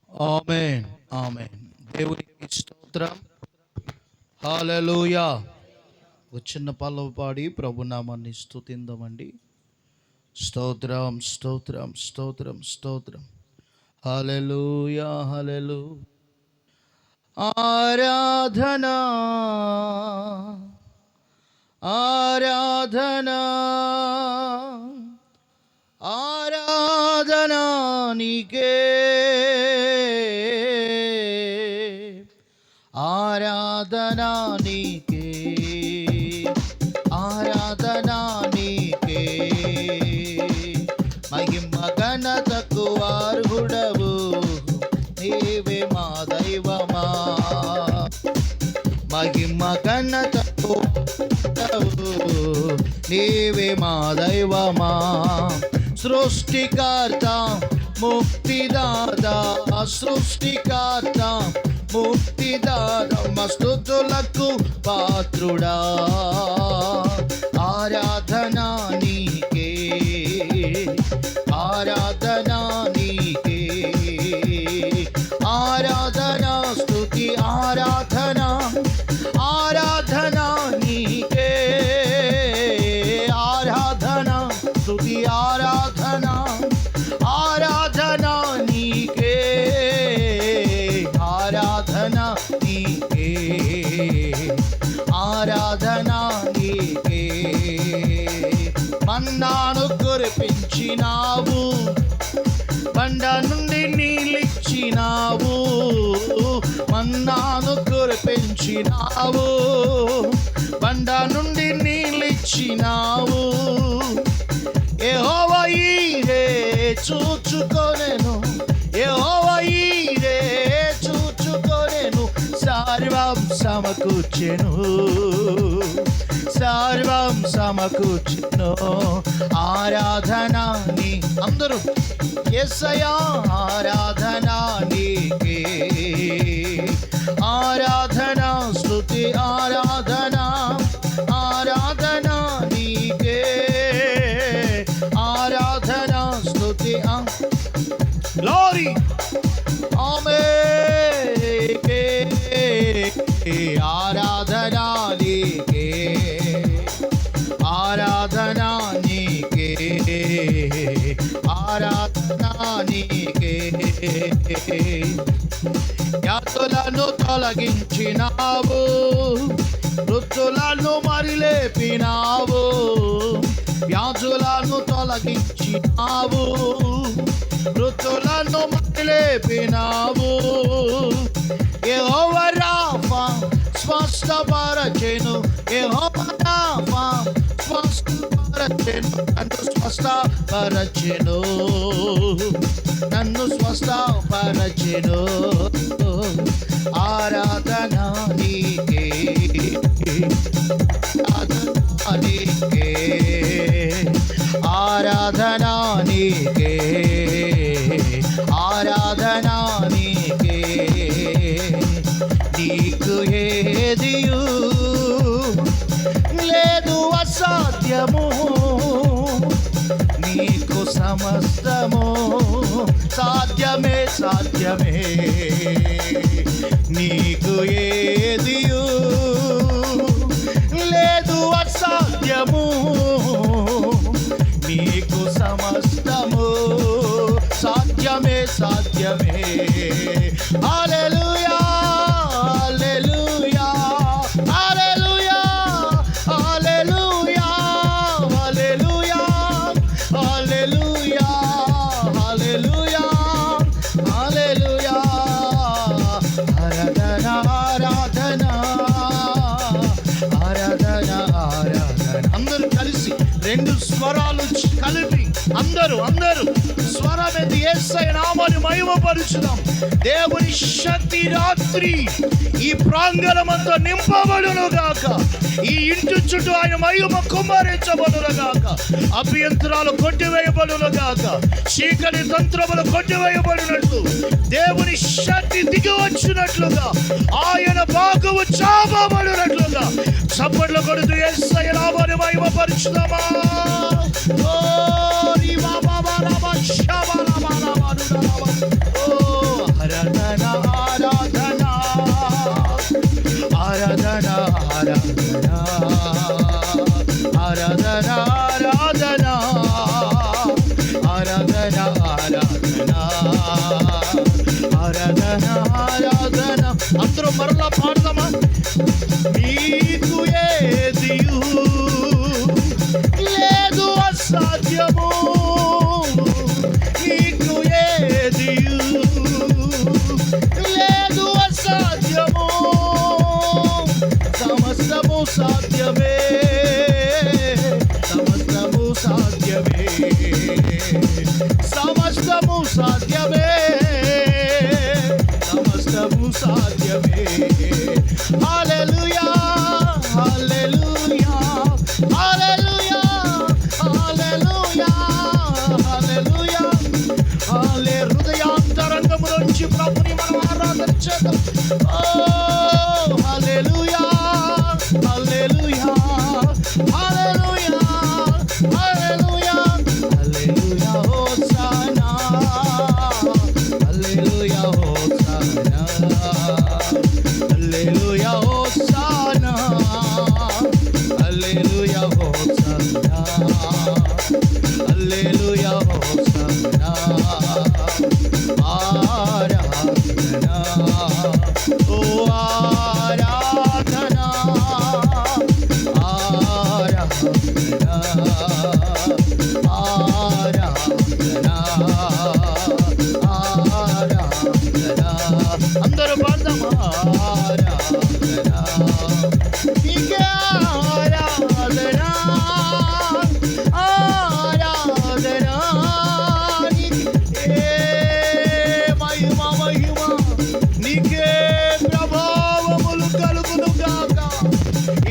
ఆమేన్, ఆమేన్. దేవునికి స్తోత్రం. హల్లెలూయా. ఒక చిన్న పల్లవి పాడి ప్రభునామాన్ని స్తుతిందామండి. స్తోత్రం, స్తోత్రం, స్తోత్రం, స్తోత్రం. హల్లెలూయా, హల్లెలూయా. ఆరాధనా, ఆరాధనా, ఆరాధనా నీకే, ఆరాధనా నీకే, ఆరాధనా నీకే. మహిమ ఘనతకు అర్హుడవు, మహిమ ఘనతతో నీవే మా దైవమా. సృష్టికర్త ముక్తిదాత, సృష్టికర్త ముక్తిదాత, స్తుతులకు పాత్రుడా. ఆరాధన నీకే, ఆరాధన నీకే, ఆరాధన స్తుతి ఆరాధన, ఆరాధన నీకే, ఆరాధన స్తుతి ఆరాధన, ఆరాధన నీకే, ఆరాధన నీకే, ఆరాధన నీకే. మన్నాను కురిపించినావు, బండ నుండి నీళ్ళిచ్చినావు. మన్నాను కురిపించినావు, బండ నుండి నీళ్ళిచ్చినావు. యెహోవా ఈరే చూచుకొనెను, యెహోవా ఈరే చూచుకొనెను. సర్వం సమకూర్చెను, సర్వం సమకూర్చెను. ఆరాధన నీ అందరూ యేసయ్యా, ఆరాధన నీకే, ఆరాధన స్తుతి ఆరాధన, ఆరాధన నీకే, ఆరాధన స్తుతి గ్లోరీ ఆమేకే. ఆరాధన నీకే, ఆరాధన నీకే, ఆరాధన నీకే. యాతులను తొలగించినావు, మృతులను మరిలేపినావు. వ్యాధులను తొలగించినావు, మృతులను మరిలేపినావు. యెహోవా రాఫా స్వస్థపరచెను, యెహోవా రాఫా స్వస్థపరచెను, నన్ను స్వస్థపరచెను, నన్ను స్వస్థపరచెను. ఆరాధన నీకే, ఆరాధన నీకే, ఆరాధన నీకే, ఆరాధన నీకే. నీకు ఏదియు లేదు అసాధ్యము, నీకు సమస్తము సాధ్యమే, సాధ్యమే. నీకు ఏదియు లేదు అసాధ్యము, నీకు సమస్తము సాధ్యమే, సాధ్యమే. హల్లెలూయా, హల్లెలూయా, హల్లెలూయా, హల్లెలూయా, హల్లెలూయా, హల్లెలూయా, హల్లెలూయా, హల్లెలూయా. ఆరాధన, ఆరాధన, ఆరాధన, ఆరాధన. అందరూ కలిసి రెండు స్వరాలు కలిపి అందరూ స్వరమెత్తి యేసయ్య నామమును మహిమపరచుదాం. దేవుని శక్తి రాత్రి ఈ ప్రాంగణమంతా నింపబడును గాక. ఈ ఇంటి చుట్టూ ఆయన మహిమ కుమ్మరించబడును గాక. అభ్యంతరాలు కొట్టివేయబడును గాక. చీకటి తంత్రములు కొట్టివేయబడినట్లు దేవుని శక్తి దిగి వచ్చినట్లుగా ఆయన భాగము చాపబడినట్లుగా చప్పట్లు కొడుతూ యేసయ్య నామమును మహిమపరచుదామా. ఓ రీ బాబా బాబా షబా బాబా బాబా. ఓ ఆరాధన, ఆరాధన, ఆరాధన, ఆరాధన, ఆరాధన, ఆరాధన, ఆరాధన, ఆరాధన, ఆరాధన. అందరూ మరలా పాడదామా. నీకు ఏదియు లేదు అసాధ్యము, నీకు ఏదియు లేదు అసాధ్యము, సమస్తము సాధ్యమే, సమస్తము సాధ్యమే, సమస్తము సాధ్యమే, సమస్తము సాధ్యమే. హల్లెలూయా.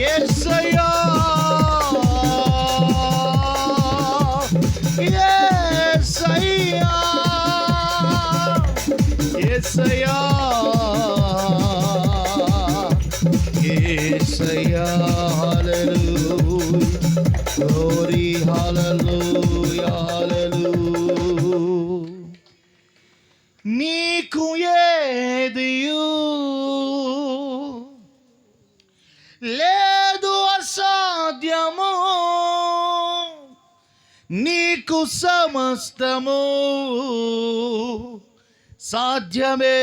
యేసయ్యా యేసయ్యా యేసయ్యా యేసయ్యా హల్లెలూయా గ్లోరీ హల్లెలూయా హల్లెలూయా నీకు ఏదియు లేదు అసాధ్యము నీకు సమస్తము సాధ్యమే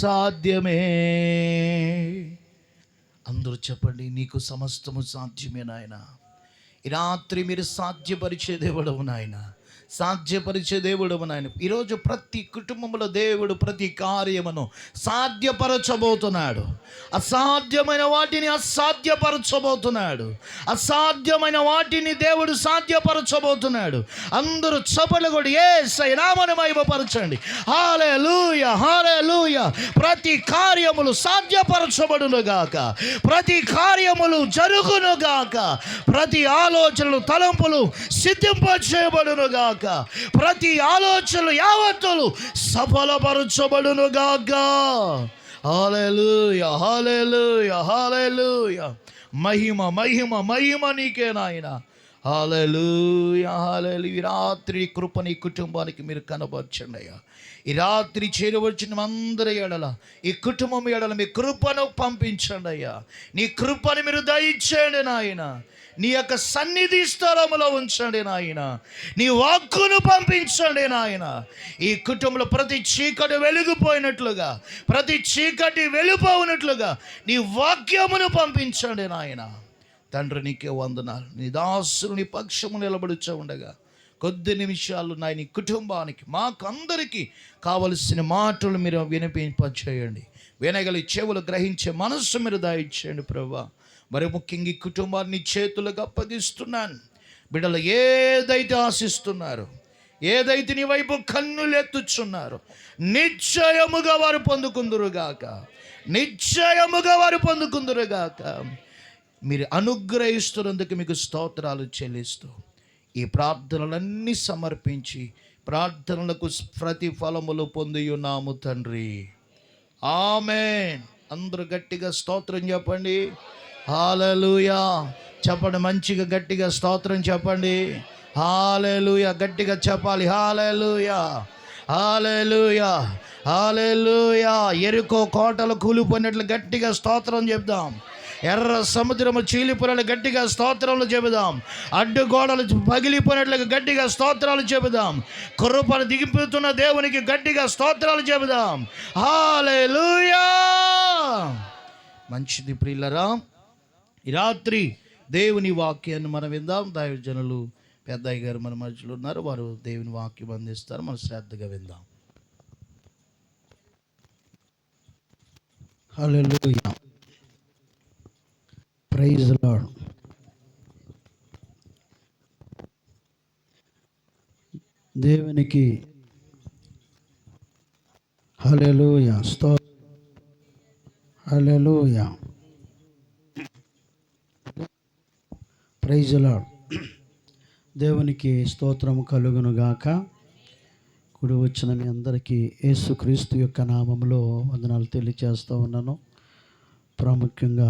సాధ్యమే. అందరూ చెప్పండి, నీకు సమస్తము సాధ్యమే నాయన. ఈ రాత్రి మీరు సాధ్యపరిచే దేవుడవు నాయన, సాధ్యపరిచే దేవుడవు నాయన. ఈరోజు ప్రతి కుటుంబంలో దేవుడు ప్రతి కార్యమును సాధ్యపరచబోతున్నాడు. అసాధ్యమైన వాటిని అసాధ్యపరచబోతున్నాడు. అసాధ్యమైన వాటిని దేవుడు సాధ్యపరచబోతున్నాడు. అందరూ చప్పట్లు కొట్టి యేసయ్య నామమును మహిమపరచండి. హల్లెలూయా హల్లెలూయా. ప్రతి కార్యములు సాధ్యపరచబడును గాక, ప్రతి కార్యములు జరుగును గాక, ప్రతి ఆలోచనలు తలంపులు సిద్ధింపచేయబడును గాక, ప్రతి ఆలోచనలు యావత్తులు సఫలపరచబడును గాక. హల్లెలూయా హల్లెలూయా హల్లెలూయా. మహిమ మహిమ మహిమ నీకే నాయన. హల్లెలూయా హల్లెలూయా. ఈ రాత్రి కృపని కుటుంబానికి మీరు కనబర్చండి అయ్యా. ఈ రాత్రి చేరవచ్చిన అందరి ఎడల, ఈ కుటుంబం ఎడల మీ కృపను పంపించండి అయ్యా. నీ కృపని మీరు దయచేయండి నాయన. నీ యొక్క సన్నిధి స్థలములో ఉంచండి నాయన. నీ వాక్కును పంపించండి నాయన. ఈ కుటుంబంలో ప్రతి చీకటి వెలిగిపోయినట్లుగా, ప్రతి చీకటి వెళ్ళిపోయినట్లుగా నీ వాక్యమును పంపించండి నాయన. తండ్రి నీకే వందనాలు. నీ దాసులు నీ పక్షము నిలబడుచూ ఉండగా కొద్ది నిమిషాలు నాయన నీ కుటుంబానికి మాకు అందరికీ కావలసిన మాటలు మీరు వినిపింపచేయండి. వినగలి చెవులు గ్రహించే మనస్సు మీరు దయచేయండి ప్రభువా. మరి ముఖ్యంగా ఈ కుటుంబాన్ని చేతులకు అప్పగిస్తున్నాను. బిడ్డలు ఏదైతే ఆశిస్తున్నారు, ఏదైతే నీ వైపు కన్నులు ఎత్తుచున్నారు, నిశ్చయముగా వారు పొందుకుందురుగాక, నిశ్చయముగా వారు పొందుకుందురుగాక. మీరు అనుగ్రహిస్తున్నందుకు మీకు స్తోత్రాలు చెల్లిస్తూ ఈ ప్రార్థనలన్నీ సమర్పించి ప్రార్థనలకు ప్రతిఫలములు పొంది ఉన్నాము తండ్రి. ఆమేన్. అందరూ గట్టిగా స్తోత్రం చెప్పండి. హల్లెలూయా చెప్పండి. మంచిగా గట్టిగా స్తోత్రం చెప్పండి. హల్లెలూయా గట్టిగా చెప్పాలి. హల్లెలూయా హల్లెలూయా హల్లెలూయా. ఎరికో కోటలు కూలిపోయినట్లు గట్టిగా స్తోత్రం చెప్దాం. ఎర్ర సముద్రము చీలిపోయినట్లు గట్టిగా స్తోత్రాలు చెబుదాం. అడ్డుగోడలు పగిలిపోయినట్లుగా గట్టిగా స్తోత్రాలు చెబుదాం. కృపను దిగిపోతున్న దేవునికి గట్టిగా స్తోత్రాలు చెబుదాం. హల్లెలూయా. మంచిది ప్రియులరా, ఈ రాత్రి దేవుని వాక్యాన్ని మనం విందాం. దైవజనులు పెద్దయ్య గారు మన మధ్యలో ఉన్నారు, వారు దేవుని వాక్యం అందిస్తారు. మనం శ్రద్ధగా విందాం. హల్లెలూయా. Praise the Lord. దేవునికి hallelujah. Hallelujah. Praise the Lord. దేవునికి స్తోత్రము కలుగును గాక. కూడి వచ్చిన మీ అందరికీ యేసుక్రీస్తు యొక్క నామములో వందనాలు తెలియజేస్తూ ఉన్నాను. ప్రాముఖ్యంగా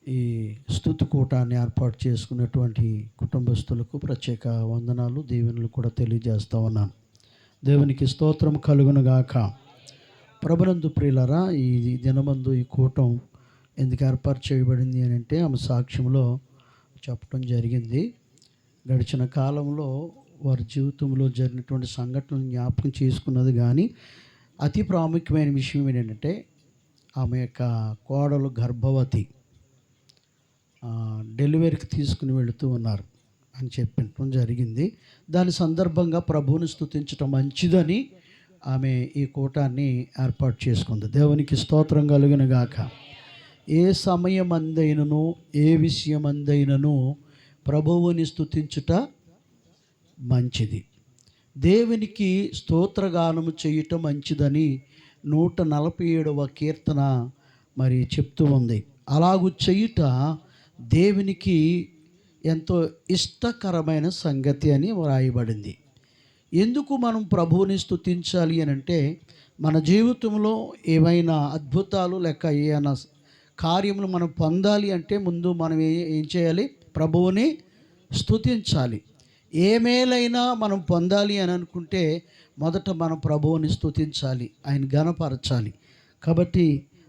ఈ స్తుతి కూటాన్ని ఏర్పాటు చేసుకున్నటువంటి కుటుంబస్తులకు ప్రత్యేక వందనాలు దీవెనలు కూడా తెలియజేస్తూ ఉన్నాను. దేవునికి స్తోత్రం కలుగును గాక. ప్రభునందు ప్రియులరా, ఈ దినమందు ఈ కూటం ఎందుకు ఏర్పాటు చేయబడింది అని అంటే ఆమె సాక్ష్యంలో చెప్పడం జరిగింది. గడిచిన కాలంలో వారి జీవితంలో జరిగినటువంటి సంఘటనలు జ్ఞాపకం చేసుకున్నది. కానీ అతి ప్రాముఖ్యమైన విషయం ఏంటంటే ఆమె యొక్క కోడలు గర్భవతి, డెలివరీకి తీసుకుని వెళుతూ ఉన్నారు అని చెప్పడం జరిగింది. దాని సందర్భంగా ప్రభువుని స్తుతించడం మంచిదని ఆమె ఈ కూటాన్ని ఏర్పాటు చేసుకుంది. దేవునికి స్తోత్రం కలుగును గాక. ఏ సమయమందైనను ఏ విషయమందైనను ప్రభువుని స్తుతించుట మంచిది, దేవునికి స్తోత్రగానము చేయుట మంచిదని 147వ కీర్తన మరి చెప్తూ ఉంది. అలాగూ చేయుట దేవునికి ఎంతో ఇష్టకరమైన సంగతి అని వ్రాయబడింది. ఎందుకు మనం ప్రభువుని స్తుతించాలి అని అంటే, మన జీవితంలో ఏవైనా అద్భుతాలు లేక ఏమైనా కార్యములు మనం పొందాలి అంటే ముందు మనం ఏం చేయాలి? ప్రభువుని స్తుతించాలి. ఏ మేలైనా మనం పొందాలి అని అనుకుంటే మొదట మనం ప్రభువుని స్తుతించాలి, ఆయన ఘనపరచాలి. కాబట్టి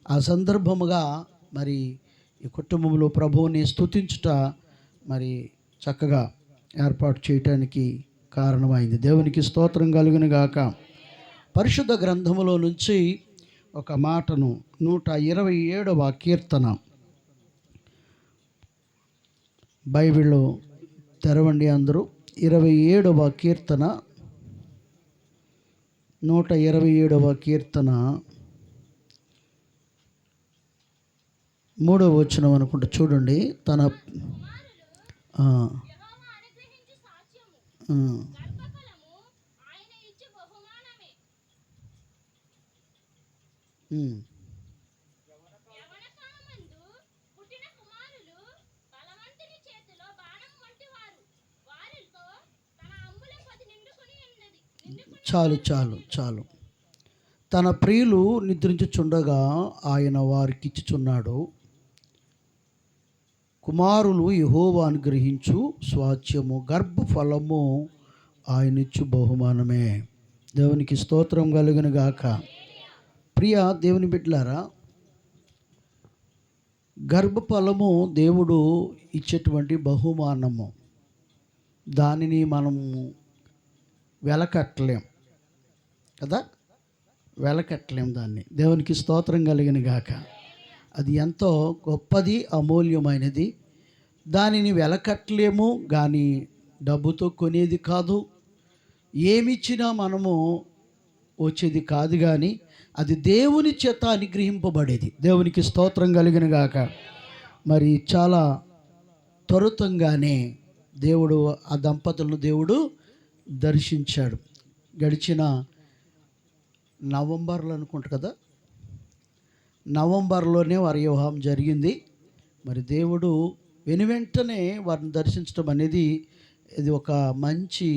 ఆ సందర్భముగా మరి ఈ కుటుంబంలో ప్రభువుని స్తుతించుట మరి చక్కగా ఏర్పాటు చేయటానికి కారణమైంది. దేవునికి స్తోత్రం కలుగును గాక. పరిశుద్ధ గ్రంథములో నుంచి ఒక మాటను 127వ కీర్తన బైబిల్లో తెరవండి అందరూ. 27వ కీర్తన 127వ కీర్తన 3వ వచనం అనుకుంటా చూడండి. తన చాలు చాలు చాలు. తన ప్రియులు నిద్రించుచుండగా ఆయన వారికిచ్చుచున్నాడు. కుమారులు యెహోవా అనుగ్రహించు స్వాస్థ్యము, గర్భఫలము ఆయనిచ్చు బహుమానమే. దేవునికి స్తోత్రం కలుగును గాక. ప్రియ దేవుని బిడ్డలారా, గర్భఫలము దేవుడు ఇచ్చేటువంటి బహుమానము. దానిని మనము వెలకట్టలేం కదా, వెలకట్టలేం దాన్ని. దేవునికి స్తోత్రం కలిగిన గాక. అది ఎంతో గొప్పది, అమూల్యమైనది. దానిని వెలకట్టలేము, కానీ డబ్బుతో కొనేది కాదు. ఏమిచ్చినా మనము వచ్చేది కాదు, కానీ అది దేవుని చేత అనుగ్రహింపబడేది. దేవునికి స్తోత్రం కలిగిన గాక. మరి చాలా త్వరితంగానే దేవుడు ఆ దంపతులను దేవుడు దర్శించాడు. గడిచిన నవంబర్లో అనుకుంటా కదా, నవంబర్లోనే వారి వివాహం జరిగింది. మరి దేవుడు వెనువెంటనే వారిని దర్శించడం అనేది ఇది ఒక మంచి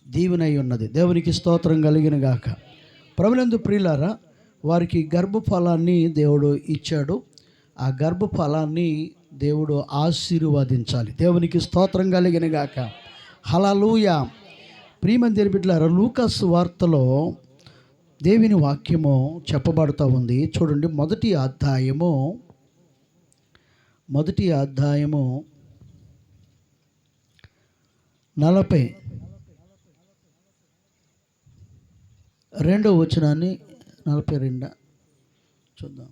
దీవెనై ఉన్నది. దేవునికి స్తోత్రం కలిగిన గాక. ప్రభునందు ప్రియులారా, వారికి గర్భఫలాన్ని దేవుడు ఇచ్చాడు. ఆ గర్భఫలాన్ని దేవుడు ఆశీర్వదించాలి. దేవునికి స్తోత్రం కలిగిన గాక. హల్లెలూయా. ప్రియమందిర బిడ్డలారా, లూకాసు వార్తలో దేవుని వాక్యము చెప్పబడుతూ ఉంది. చూడండి, మొదటి అధ్యాయము 42వ వచనాన్ని 42 చూద్దాం.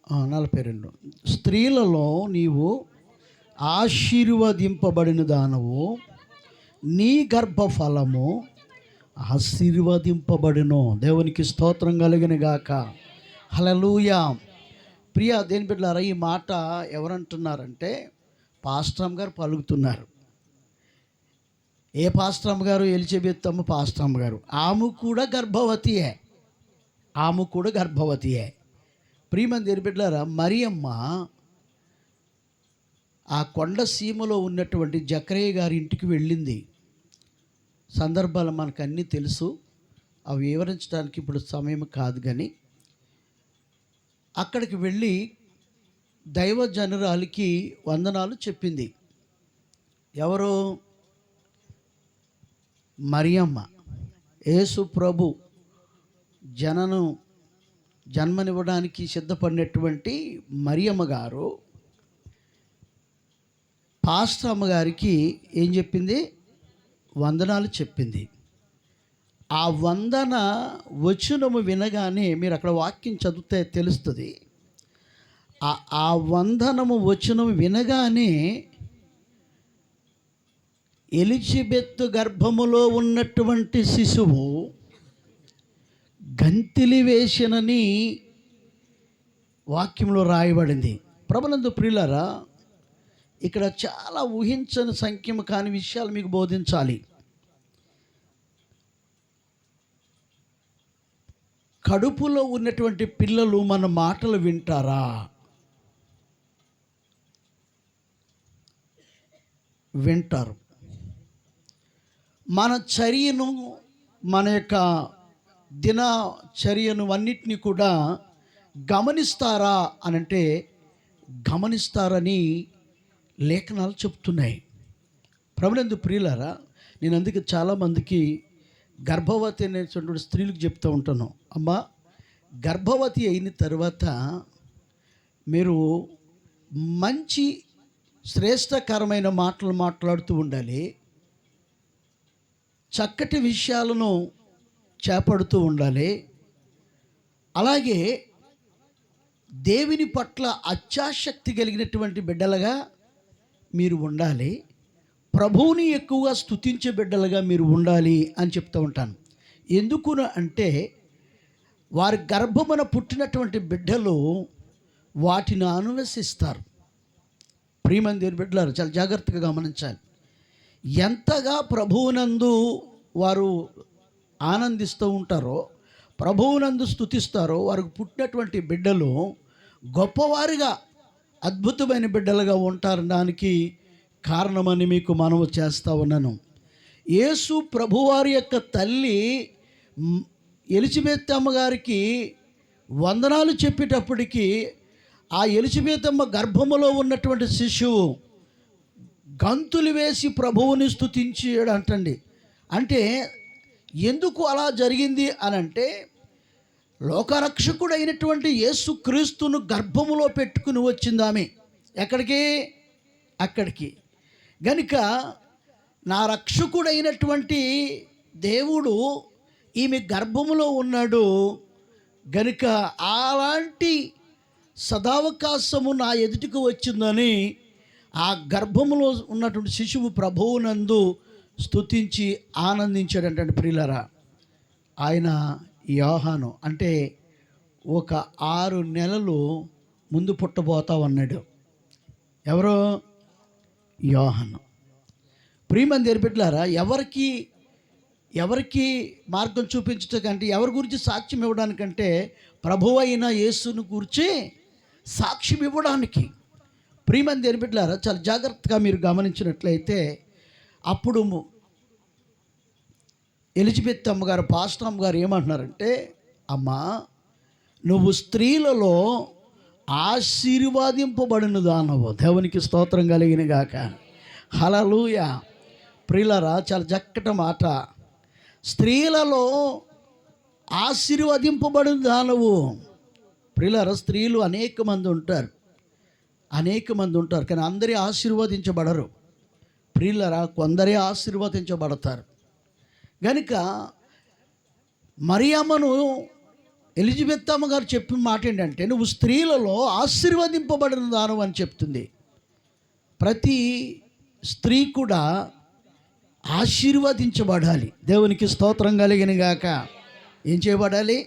42. స్త్రీలలో నీవు ఆశీర్వదింపబడిన దానవు, నీ గర్భఫలము ఆశీర్వదింపబడిను. దేవునికి స్తోత్రం కలిగిన గాక. హల్లెలూయా. ప్రియ దేని బిడ్డలారా, ఈ మాట ఎవరంటున్నారంటే పాస్టమ్ గారు పలుకుతున్నారు. ఏ పాస్టమ్ గారు? ఎలిజబెత్ అమ్మ పాస్టమ్ గారు. ఆమె కూడా గర్భవతియే. ప్రియమంది దేని బిడ్డలారా, మరియమ్మ ఆ కొండ సీమలో ఉన్నటువంటి జకరియా గారి ఇంటికి వెళ్ళింది. సందర్భాలు మనకు అన్నీ తెలుసు, అవి వివరించడానికి ఇప్పుడు సమయం కాదు. కానీ అక్కడికి వెళ్ళి దైవజనురాలికి వందనాలు చెప్పింది. ఎవరు? మరియమ్మ. యేసు ప్రభు జన్మనివ్వడానికి సిద్ధపడినటువంటి మరియమ్మ గారు పాస్టర్ అమ్మగారికి ఏం చెప్పింది? వందనాలు చెప్పింది. ఆ వందన వచనము వినగానే, మీరు అక్కడ వాక్యం చదివితే తెలుస్తుంది, ఆ వందనము వచనము వినగానే ఎలిజబెత్ గర్భములో ఉన్నటువంటి శిశువు గంతిలి వేసినని వాక్యంలో రాయబడింది. ప్రభునందు ప్రియులారా, ఇక్కడ చాలా ఊహించని సంఖ్యము కాని విషయాలు మీకు బోధించాలి. కడుపులో ఉన్నటువంటి పిల్లలు మన మాటలు వింటారా? వింటారు. మన చర్యను, మన యొక్క దినచర్యను అన్నిటినీ కూడా గమనిస్తారా అనంటే గమనిస్తారని లేఖనాలు చెప్తున్నాయి. ప్రభునందు ప్రియులారా, నేను అందుకే చాలామందికి గర్భవతి అనేటువంటి స్త్రీలకు చెప్తూ ఉంటాను, అమ్మా గర్భవతి అయిన తర్వాత మీరు మంచి శ్రేష్టకరమైన మాటలు మాట్లాడుతూ ఉండాలి, చక్కటి విషయాలను చేపడుతూ ఉండాలి. అలాగే దేవుని పట్ల అత్యాసక్తి కలిగినటువంటి బిడ్డలుగా మీరు ఉండాలి, ప్రభువుని ఎక్కువగా స్తుతించే బిడ్డలుగా మీరు ఉండాలి అని చెప్తూ ఉంటాను. ఎందుకు అంటే వారి గర్భమున పుట్టినటువంటి బిడ్డలు వాటిని అన్వేషిస్తారు. ప్రియమైన దేవుని బిడ్డలారా, చాలా జాగ్రత్తగా గమనించాలి. ఎంతగా ప్రభువునందు వారు ఆనందిస్తూ ఉంటారో, ప్రభువునందు స్తుతిస్తారో, వారికి పుట్టినటువంటి బిడ్డలు గొప్పవారిగా అద్భుతమైన బిడ్డలుగా ఉంటారనడానికి కారణమని మీకు మనవి చేస్తూ ఉన్నాను. యేసు ప్రభువారి యొక్క తల్లి ఎలిజబెత్ అమ్మగారికి వందనాలు చెప్పేటప్పటికీ ఆ ఎలిజబెత్ అమ్మ గర్భములో ఉన్నటువంటి శిశువు గంతులు వేసి ప్రభువుని స్తుతించాడు అంటండి. అంటే ఎందుకు అలా జరిగింది అనంటే లోకరక్షకుడైనటువంటి యేసుక్రీస్తును గర్భములో పెట్టుకుని వచ్చింది ఆమె. ఎక్కడికి? అక్కడికి. గనుక నా రక్షకుడైనటువంటి దేవుడు ఈమె గర్భములో ఉన్నాడు గనుక అలాంటి సదావకాశము నా ఎదుటికి వచ్చిందని ఆ గర్భములో ఉన్నటువంటి శిశువు ప్రభువునందు స్తుతించి ఆనందించాడంటే ప్రియులారా, ఆయన యోహాను అంటే ఒక 6 నెలలు ముందు పుట్టబోతా ఉన్నాడు. ఎవరు? యోహాను. ప్రియమైన దేవుని బిడ్డలారా, ఎవరికి మార్గం చూపించటానికంటే, ఎవరి గురించి సాక్ష్యం ఇవ్వడానికంటే ప్రభువు అయిన యేసును గురించి సాక్ష్యం ఇవ్వడానికి. ప్రియమైన దేవుని బిడ్డలారా, చాలా జాగ్రత్తగా మీరు గమనించినట్లయితే అప్పుడు ఎలిజబెత్ అమ్మగారు, పాస్టర్ అమ్మగారు ఏమంటున్నారంటే, అమ్మా నువ్వు స్త్రీలలో ఆశీర్వాదింపబడిన దానవు. దేవునికి స్తోత్రం కలిగిన గాక. హల్లెలూయా. ప్రియులారా, చాలా చక్కటి మాట. స్త్రీలలో ఆశీర్వదింపబడిన దానవు. ప్రియులారా, స్త్రీలు అనేక మంది ఉంటారు కానీ అందరి ఆశీర్వదించబడరు. ప్రియులారా, కొందరే ఆశీర్వదించబడతారు. కనుక మరియమ్మను ఎలిజబెత్ అమ్మగారు చెప్పిన మాట ఏంటంటే, నువ్వు స్త్రీలలో ఆశీర్వదింపబడిన దానవు అని చెప్తుంది. ప్రతి స్త్రీ కూడా ఆశీర్వదించబడాలి. దేవునికి స్తోత్రం కలిగిన గాక. ఏం చేయబడాలి?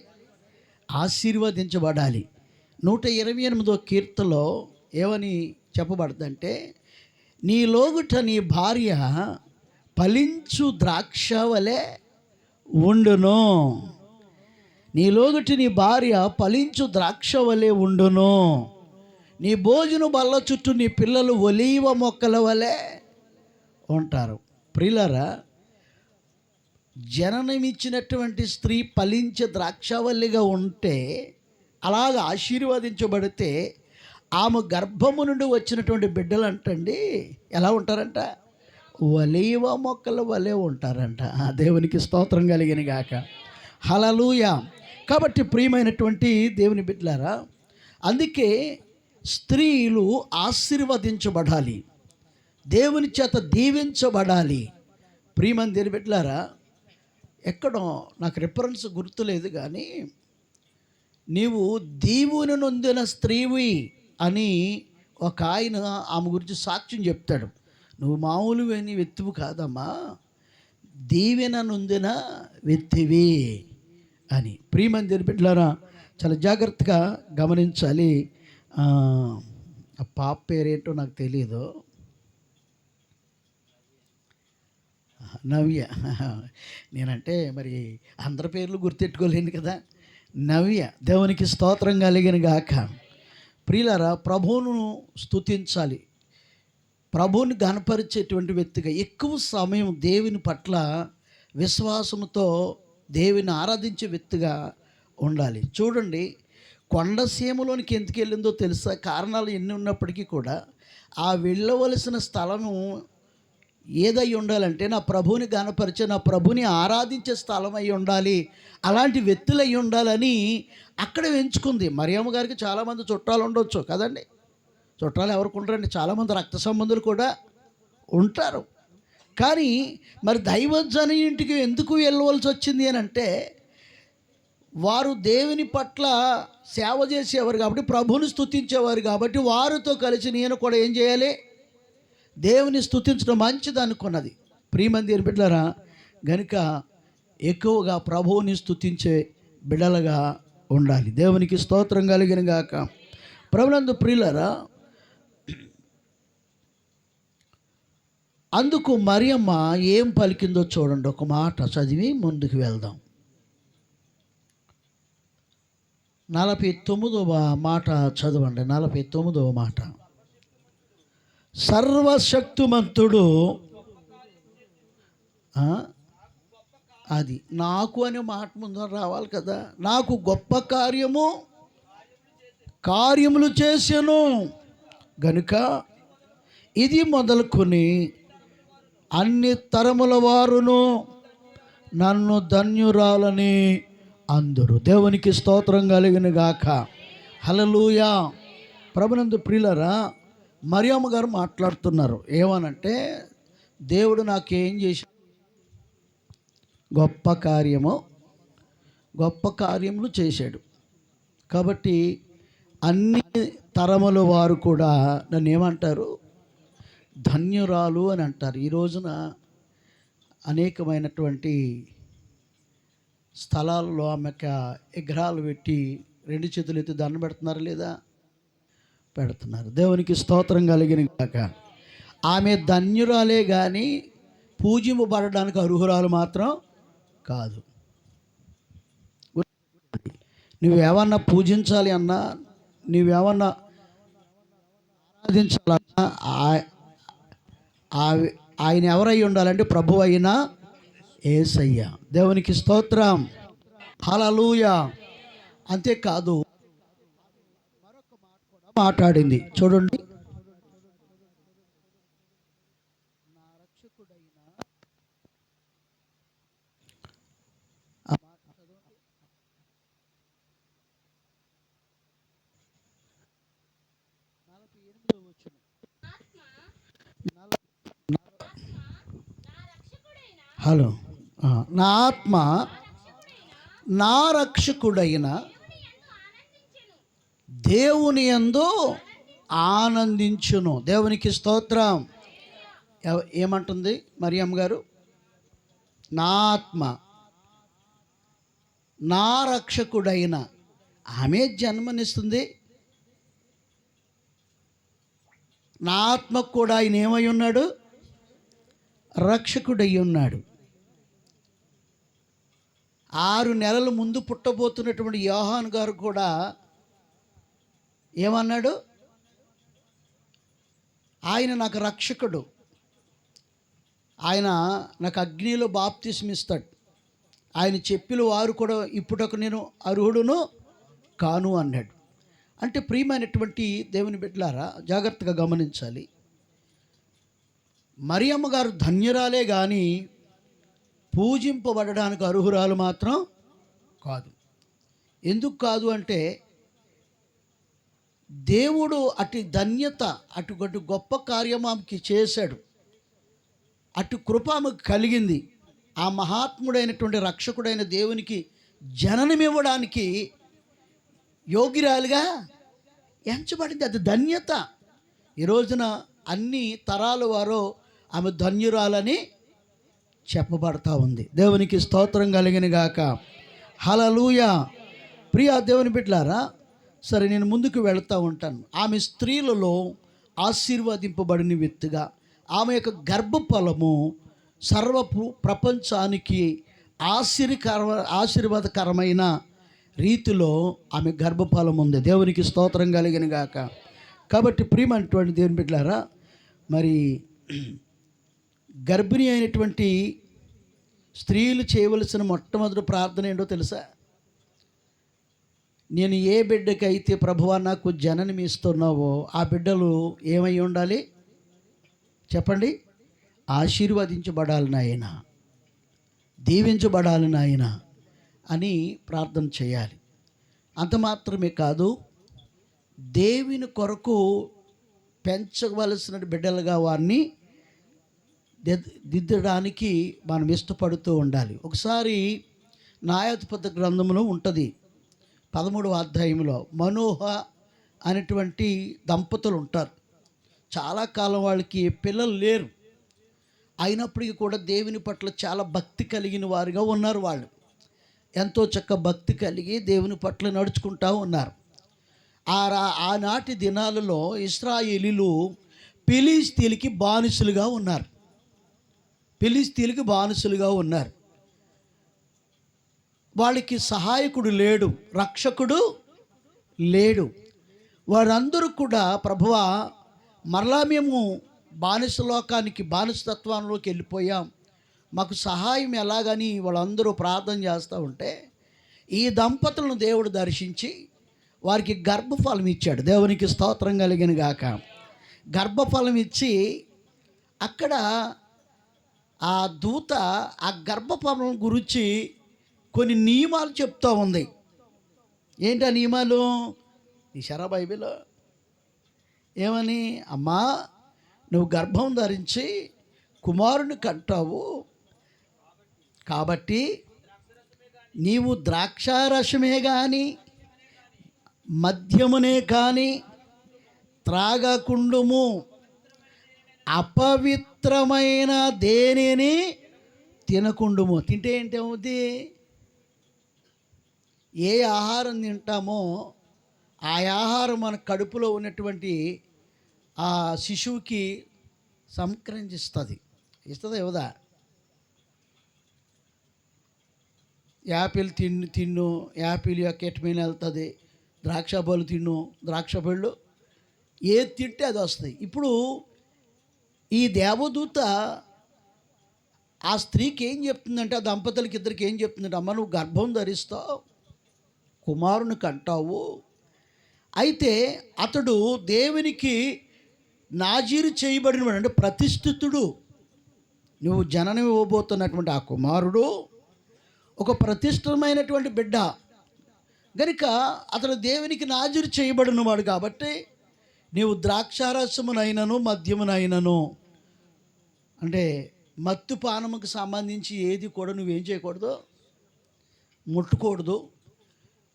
ఆశీర్వదించబడాలి. 128వ కీర్తనలో ఏమని చెప్పబడుతుందంటే, నీ లోగుట నీ భార్య ఫలించు ద్రాక్ష వలె ఉండును. నీ లోగుట నీ భార్య ఫలించు ద్రాక్ష వలె ఉండును. నీ భోజన బల్ల చుట్టూ నీ పిల్లలు ఒలీవ మొక్కల వలె ఉంటారు. ప్రియులారా, జననమిచ్చినటువంటి స్త్రీ ఫలించే ద్రాక్షవల్లిగా ఉంటే, అలాగ ఆశీర్వదించబడితే ఆమె గర్భము నుండి వచ్చినటువంటి బిడ్డలు అంటండి ఎలా ఉంటారంట? ఒలీవ మొక్కల వలె ఉంటారంట. దేవునికి స్తోత్రం కలిగిన గాక. హల్లెలూయా. కాబట్టి ప్రియమైనటువంటి దేవుని బిడ్డలారా, అందుకే స్త్రీలు ఆశీర్వదించబడాలి, దేవుని చేత దీవించబడాలి. ప్రియమైన దేవుని బిడ్డలారా, ఎక్కడో నాకు రిఫరెన్స్ గుర్తులేదు కానీ నీవు దీవుని నొందిన స్త్రీవి అని ఒక ఆయన ఆమె గురించి సాక్ష్యం చెప్తాడు. నువ్వు మామూలుగా వ్యక్తివి కాదమ్మా, దీవెన నొందిన వ్యక్తివి అని. ప్రియమైన దేవుని బిడ్డలారా, చాలా జాగ్రత్తగా గమనించాలి. ఆ పాప పేరేంటో నాకు తెలియదు. నవ్య. నేనంటే మరి అందరి పేర్లు గుర్తెట్టుకోలేను కదా. నవ్య. దేవునికి స్తోత్రం కలిగిన గాక. ప్రియులారా, ప్రభువును స్తుతించాలి, ప్రభువుని గణపరిచేటువంటి వ్యక్తిగా ఎక్కువ సమయం దేవుని పట్ల విశ్వాసంతో దేవుని ఆరాధించే వ్యక్తిగా ఉండాలి. చూడండి, కొండసీమలోనికి ఎందుకు వెళ్ళిందో తెలుసా? కారణాలు ఎన్ని ఉన్నప్పటికీ కూడా ఆ వెళ్ళవలసిన స్థలము ఏదై ఉండాలంటే నా ప్రభువుని గణపరిచే, నా ప్రభుని ఆరాధించే స్థలం అయి ఉండాలి, అలాంటి వ్యక్తులు అయి ఉండాలని అక్కడ ఎంచుకుంది. మరియమ్మ గారికి చాలామంది చుట్టాలు ఉండొచ్చు కదండి. చుట్టాలు ఎవరికి ఉంటారండి? చాలామంది రక్త సంబంధులు కూడా ఉంటారు. కానీ మరి దైవజన ఇంటికి ఎందుకు వెళ్ళవలసి వచ్చింది అని అంటే, వారు దేవుని పట్ల సేవ చేసేవారు కాబట్టి, ప్రభువుని స్తుతించేవారు కాబట్టి, వారితో కలిసి నేను కూడా ఏం చేయాలి? దేవుని స్తుతించడం మంచిది అనుకున్నది. ప్రియమంది బిడ్డలారా, గనుక ఎక్కువగా ప్రభువుని స్తుతించే బిడ్డలుగా ఉండాలి. దేవునికి స్తోత్రం కలిగిన గాక. ప్రభునందు ప్రియులారా, అందుకు మరియమ్మ ఏం పలికిందో చూడండి. ఒక మాట చదివి ముందుకు వెళ్దాం. 49వ మాట చదవండి. 49వ మాట. సర్వశక్తిమంతుడు, అది నాకు అనే మాట ముందు రావాలి కదా. నాకు గొప్ప కార్యములు చేసెను గనుక ఇది మొదలుకొని అన్ని తరముల వారును నన్ను ధన్యురాలని అందరూ. దేవునికి స్తోత్రం కలిగిన గాక. హల్లెలూయా. ప్రభునందు ప్రియులారా, మరియమ్మ గారు మాట్లాడుతున్నారు. ఏమనంటే, దేవుడు నాకేం చేశాడు? గొప్ప కార్యములు చేశాడు. కాబట్టి అన్ని తరముల వారు కూడా నన్ను ఏమంటారు? ధన్యురాలు అని అంటారు. ఈ రోజున అనేకమైనటువంటి స్థలాల్లో ఆమెకు విగ్రహాలు పెట్టి 2 చేతులు ఎత్తి దండం పెడుతున్నారు లేదా? పెడుతున్నారు. దేవునికి స్తోత్రం కలిగిన గాక. ఆమె ధన్యురాలే కానీ పూజింపబడడానికి అర్హురాలు మాత్రం కాదు. నువ్వేమన్నా పూజించాలి అన్నా, నువ్వేమన్నా ఆరాధించాలన్నా ఆయన ఎవరై ఉండాలంటే ప్రభు అయిన యేసయ్య. దేవునికి స్తోత్రం. హల్లెలూయా. అంతేకాదు మరొక మాట కూడా మాట్లాడింది. చూడండి, నా రక్షకుడైన హలో, నా ఆత్మ నా రక్షకుడైన దేవుని యందు ఆనందించును. దేవునికి స్తోత్రం. ఏమంటుంది మరియమ్మ గారు? నా ఆత్మ నా రక్షకుడైన. ఆమె జన్మనిస్తుంది. నా ఆత్మకు కూడా ఆయన ఏమై ఉన్నాడు? రక్షకుడై ఉన్నాడు. 6 నెలల ముందు పుట్టబోతున్నటువంటి యోహాను గారు కూడా ఏమన్నాడు? ఆయన నాకు రక్షకుడు, ఆయన నాకు అగ్నిలో బాప్తిస్మం ఇస్తాడు, ఆయన చెప్పిన వారు కూడా ఇప్పుడొక నేను అర్హుడును కాను అన్నాడు. అంటే ప్రియమైనటువంటి దేవుని బిడ్డలారా, జాగ్రత్తగా గమనించాలి. మరియమ్మ గారు ధన్యురాలే కానీ పూజింపబడడానికి అర్హురాలు మాత్రం కాదు. ఎందుకు కాదు అంటే, దేవుడు అటు ధన్యత, అటు గొప్ప కార్యం ఆమెకి చేశాడు, అటు కృప ఆమెకు కలిగింది. ఆ మహాత్ముడైనటువంటి రక్షకుడైన దేవునికి జననమివ్వడానికి యోగ్యురాలుగా ఎంచబడింది. అది ధన్యత. ఈ రోజున అన్ని తరాల వారు ఆమె ధన్యురాలని చెప్పబడతా ఉంది. దేవునికి స్తోత్రం కలిగిన గాక. హల్లెలూయా. ప్రియా దేవుని బిడ్డలారా, సరే నేను ముందుకు వెళుతూ ఉంటాను. ఆమె స్త్రీలలో ఆశీర్వదింపబడిన వ్యక్తిగా, ఆమె యొక్క గర్భఫలము సర్వ ప్రపంచానికి ఆశీర్వాదకరమైన రీతిలో ఆమె గర్భఫలం ఉంది. దేవునికి స్తోత్రం కలిగిన గాక. కాబట్టి ప్రియమైనటువంటి దేవుని బిడ్డలారా, మరి గర్భిణి అయినటువంటి స్త్రీలు చేయవలసిన మొట్టమొదటి ప్రార్థన ఏంటో తెలుసా? నేను ఏ బిడ్డకైతే ప్రభువా నాకు జననం ఇస్తున్నావో ఆ బిడ్డలు ఏమై ఉండాలి చెప్పండి? ఆశీర్వదించబడాలి నాయన, దీవించబడాలి నాయన అని ప్రార్థన చేయాలి. అంత మాత్రమే కాదు, దేవుని కొరకు పెంచవలసిన బిడ్డలుగా వారిని దిద్దడానికి మనం ఇష్టపడుతూ ఉండాలి. ఒకసారి న్యాయాధిపతి గ్రంథంలో ఉంటుంది 13వ అధ్యాయంలో మనోహ అనేటువంటి దంపతులు ఉంటారు. చాలా కాలం వాళ్ళకి పిల్లలు లేరు, అయినప్పటికీ కూడా దేవుని పట్ల చాలా భక్తి కలిగిన వారుగా ఉన్నారు. వాళ్ళు ఎంతో చక్క భక్తి కలిగి దేవుని పట్ల నడుచుకుంటూ ఉన్నారు. ఆనాటి దినాలలో ఇశ్రాయేలీలు ఫిలిష్తీయులకి బానిసలుగా ఉన్నారు. వాళ్ళకి సహాయకుడు లేడు, రక్షకుడు లేడు. వారందరూ కూడా ప్రభువా మరలా మేము బానిసలోకానికి బానిసత్వంలోకి వెళ్ళిపోయాం, మాకు సహాయం ఎలాగని వాళ్ళందరూ ప్రార్థన చేస్తూ ఉంటే ఈ దంపతులను దేవుడు దర్శించి వారికి గర్భఫలం ఇచ్చాడు. దేవునికి స్తోత్రం కలిగిన గాక. గర్భఫలం ఇచ్చి అక్కడ ఆ దూత ఆ గర్భఫలం గురించి కొన్ని నియమాలు చెప్తూ ఉంది. ఏంటి ఆ నియమాలు? తీశారా బైబిల్? ఏమని? అమ్మా నువ్వు గర్భం ధరించి కుమారుని కంటావు కాబట్టి నీవు ద్రాక్షారసమే కానీ మద్యమునే కానీ త్రాగకుండుము, అపవిత్రమైన దేనిని తినకుండుము. తింటే ఏంటవుద్ది? ఏ ఆహారం తింటామో ఆ ఆహారం మన కడుపులో ఉన్నటువంటి ఆ శిశువుకి సంక్రమిస్తుంది. ఇస్తుందా ఇవ్వదా? యాపిల్ తిన్ను యాపిల్ యొక్క ఎట్మైన వెళ్తుంది, ద్రాక్ష పళ్ళు తిన్ను ద్రాక్ష పళ్ళు, ఏది తింటే అది వస్తాయి. ఇప్పుడు ఈ దేవదూత ఆ స్త్రీకి ఏం చెప్తుందంటే, ఆ దంపతులకి ఇద్దరికి ఏం చెప్తుందంటే, అమ్మ నువ్వు గర్భం ధరిస్తావు, కుమారుని కంటావు, అయితే అతడు దేవునికి నాజీరు చేయబడినవాడు, అంటే ప్రతిష్ఠితుడు. నువ్వు జననం ఇవ్వబోతున్నటువంటి ఆ కుమారుడు ఒక ప్రతిష్ఠితమైనటువంటి బిడ్డ గనుక అతడు దేవునికి నాజీరు చేయబడినవాడు కాబట్టి నీవు ద్రాక్షారసమునైనను మద్యమునైనను, అంటే మత్తు పానముకు సంబంధించి ఏది కూడా నువ్వేం చేయకూడదు, ముట్టుకూడదు.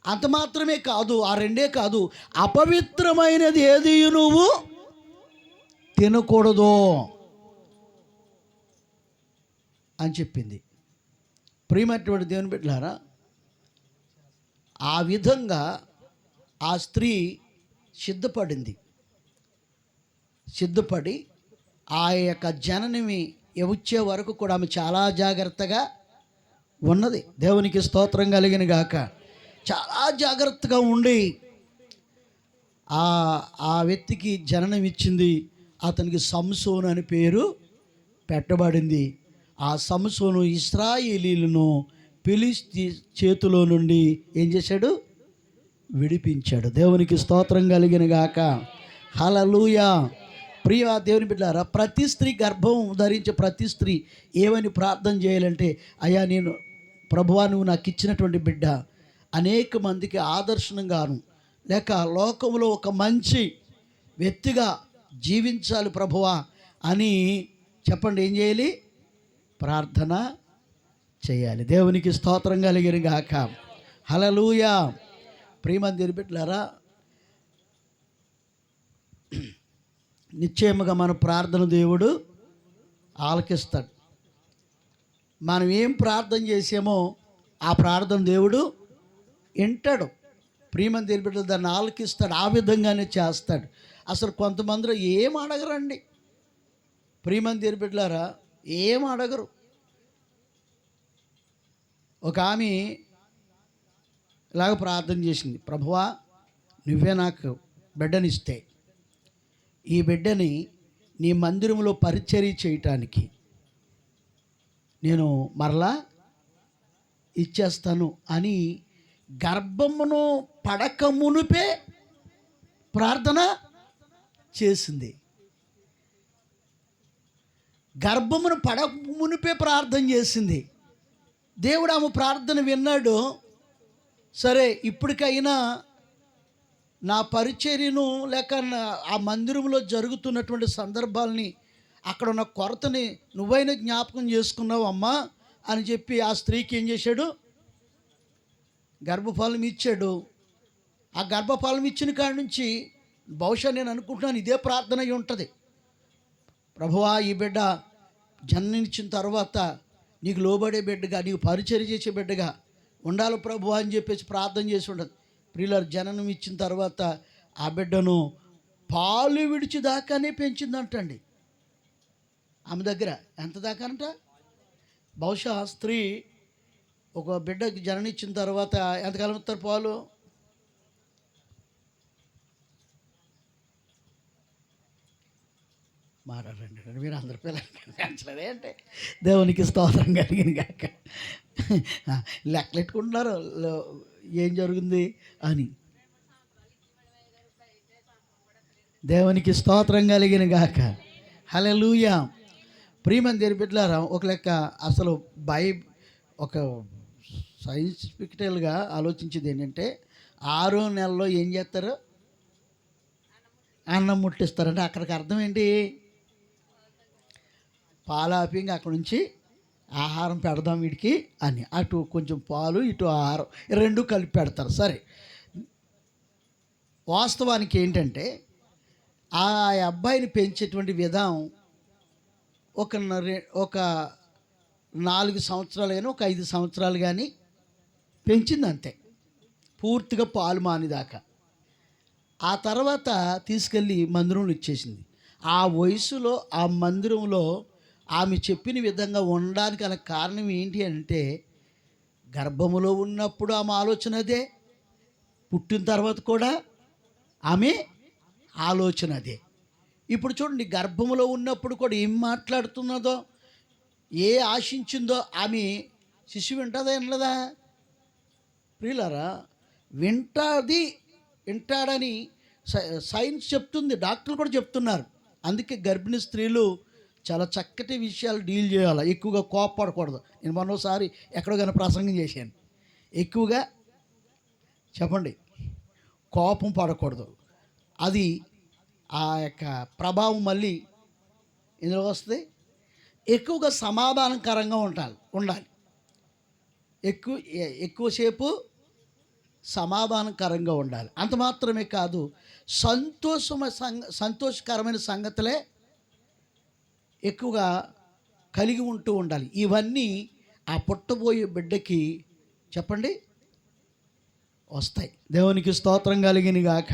అంత మాత్రమే కాదు, ఆ రెండే కాదు, అపవిత్రమైనది ఏది నువ్వు తినకూడదు అని చెప్పింది. ప్రియమైనటువంటి దేవుని బిడ్డలారా, ఆ విధంగా ఆ స్త్రీ సిద్ధపడి ఆ యొక్క జననమి వచ్చే వరకు కూడా ఆమె చాలా జాగ్రత్తగా ఉన్నది. దేవునికి స్తోత్రం కలిగిన గాక. చాలా జాగ్రత్తగా ఉండి ఆ వ్యక్తికి జననం ఇచ్చింది. అతనికి సంసోను అని పేరు పెట్టబడింది. ఆ సంసోను ఇశ్రాయేలీలను ఫిలిష్తీ చేతిలో నుండి ఏం చేశాడు? విడిపించాడు. దేవునికి స్తోత్రం కలిగిన గాక. హల్లెలూయా. ప్రియ దేవుని బిడ్డలారా, ప్రతి స్త్రీ గర్భం ధరించే ప్రతి స్త్రీ ఏమని ప్రార్థన చేయాలంటే, అయ్యా నేను ప్రభువా నువ్వు నాకు ఇచ్చినటువంటి బిడ్డ అనేక మందికి ఆదర్శనంగాను లేక లోకంలో ఒక మంచి వ్యక్తిగా జీవించాలి ప్రభువా అని చెప్పండి. ఏం చేయాలి? ప్రార్థన చేయాలి. దేవునికి స్తోత్రం కలిగిన గాక. హల్లెలూయా. ప్రియమందిర బిడ్డలారా, నిశ్చయముగా మన ప్రార్థన దేవుడు ఆలకిస్తాడు. మనం ఏం ప్రార్థన చేసామో ఆ ప్రార్థన దేవుడు వింటాడు. ప్రియమందిర బిడ్డలు దాన్ని ఆలకిస్తాడు, ఆ విధంగానే చేస్తాడు. అసలు కొంతమందిలో ఏం అడగరండి. ప్రియమందిర బిడ్డలారా, ఏం అడగరు. ఒక ఆమె ఇలాగ ప్రార్థన చేసింది, ప్రభువా నువ్వే నాకు బిడ్డనిస్తే ఈ బిడ్డని నీ మందిరంలో పరిచర్య చేయటానికి నేను మరలా ఇచ్చేస్తాను అని గర్భమును పడక మునిపే ప్రార్థన చేసింది. గర్భమును పడక మునిపే ప్రార్థన చేసింది. దేవుడు ఆమె ప్రార్థన విన్నాడు. సరే ఇప్పటికైనా నా పరిచర్యను లేక ఆ మందిరంలో జరుగుతున్నటువంటి సందర్భాలని అక్కడ ఉన్న కొరతని నువ్వైనా జ్ఞాపకం చేసుకున్నావు అమ్మా అని చెప్పి ఆ స్త్రీకి ఏం చేశాడు, గర్భఫలం ఇచ్చాడు. ఆ గర్భఫలం ఇచ్చిన కాడి నుంచి బహుశా నేను అనుకుంటున్నాను ఇదే ప్రార్థన అయి ఉంటుంది. ప్రభువా ఈ బిడ్డ జన్మనిచ్చిన తర్వాత నీకు లోబడే బిడ్డగా, నీకు పరిచర్య చేసే బిడ్డగా ఉండాలి ప్రభువా అని చెప్పేసి ప్రార్థన చేసి ఉండదు. ప్రియులారు జననం ఇచ్చిన తర్వాత ఆ బిడ్డను పాలు విడిచి దాకానే పెంచిందంటండి. ఆమె దగ్గర ఎంత దాకా అంట, బహుశా స్త్రీ ఒక బిడ్డకి జననిచ్చిన తర్వాత ఎంతకాలం ఇస్తారు పాలు? మారారండి మీరు అందరి పిల్లలకి పెంచలేదే అంటే దేవునికి స్తోత్రం కలిగిన కాక లెక్కలెట్టుకుంటున్నారు ఏం జరుగుంది అని. దేవునికి స్తోత్రం కలిగిన గాక. హల్లెలూయా. ప్రియమైన దేవుని బిడ్డలారా, ఒక లెక్క అసలు ఒక సైంటిఫికల్గా ఆలోచించేది ఏంటంటే 6వ నెలలో ఏం చేస్తారు, అన్నం ముట్టిస్తారంటే అక్కడికి అర్థం ఏంటి, పాలాపింగ్ అక్కడ నుంచి ఆహారం పెడదాం వీడికి అని, అటు కొంచెం పాలు ఇటు ఆహారం రెండు కలిపి పెడతారు. సరే, వాస్తవానికి ఏంటంటే ఆ అబ్బాయిని పెంచేటువంటి విధానం ఒక 4 సంవత్సరాలు కానీ ఒక 5 సంవత్సరాలు కానీ పెంచింది అంతే, పూర్తిగా పాలు మానిదాకా. ఆ తర్వాత తీసుకెళ్ళి మందిరంలో ఇచ్చేసింది. ఆ వయసులో ఆ మందిరంలో ఆమె చెప్పిన విధంగా ఉండడానికి గల కారణం ఏంటి అంటే, గర్భములో ఉన్నప్పుడు ఆమె ఆలోచన అదే, పుట్టిన తర్వాత కూడా ఆమె ఆలోచన అదే. ఇప్పుడు చూడండి, గర్భములో ఉన్నప్పుడు కూడా ఏం మాట్లాడుతున్నదో, ఏ ఆశించిందో ఆమె శిశువు వింటుందా వినలేదా? ప్రియులారా, వింటాడని సైన్స్ చెప్తుంది, డాక్టర్లు కూడా చెప్తున్నారు. అందుకే గర్భిణీ స్త్రీలు చాలా చక్కటి విషయాలు డీల్ చేయాలి, ఎక్కువగా కోపపడకూడదు. నేను మొన్నోసారి ఎక్కడో కానీ ప్రసంగం చేశాను, ఎక్కువగా చెప్పండి కోపం పడకూడదు. అది ఆ యొక్క ప్రభావం మళ్ళీ ఇందులో వస్తుంది. ఎక్కువగా సమాధానకరంగా ఉండాలి. ఎక్కువసేపు సమాధానకరంగా ఉండాలి. అంత మాత్రమే కాదు, సంతోషకరమైన సంగతులే ఎక్కువగా కలిగి ఉంటూ ఉండాలి. ఇవన్నీ ఆ పుట్టబోయే బిడ్డకి చెప్పండి వస్తాయి. దేవునికి స్తోత్రం కలిగిన గాక.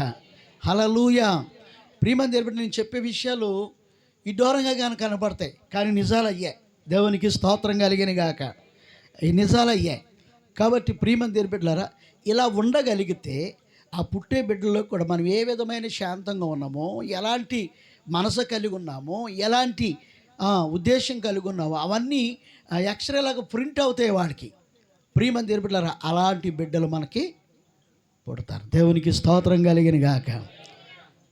హల్లెలూయా. ప్రియమైన దేవుని బిడ్డ, నేను చెప్పే విషయాలు ఇడ్డోరంగా కానీ కనపడతాయి, కానీ నిజాలు అయ్యాయి. దేవునికి స్తోత్రం కలిగిన గాక. ఈ నిజాలు అయ్యాయి. కాబట్టి ప్రియమైన దేవుని బిడ్డలారా, ఇలా ఉండగలిగితే ఆ పుట్టే బిడ్డల్లో కూడా మనం ఏ విధమైన శాంతంగా ఉన్నామో, ఎలాంటి మనసు కలిగి ఉన్నామో, ఎలాంటి ఉద్దేశం కలిగి ఉన్నామో అవన్నీ ఎక్స్రేలాగా ప్రింట్ అవుతాయి వాడికి. ప్రియమైన దేవుని బిడ్డలారా, అలాంటి బిడ్డలు మనకి పుడతారు. దేవునికి స్తోత్రం కలిగిన గాక.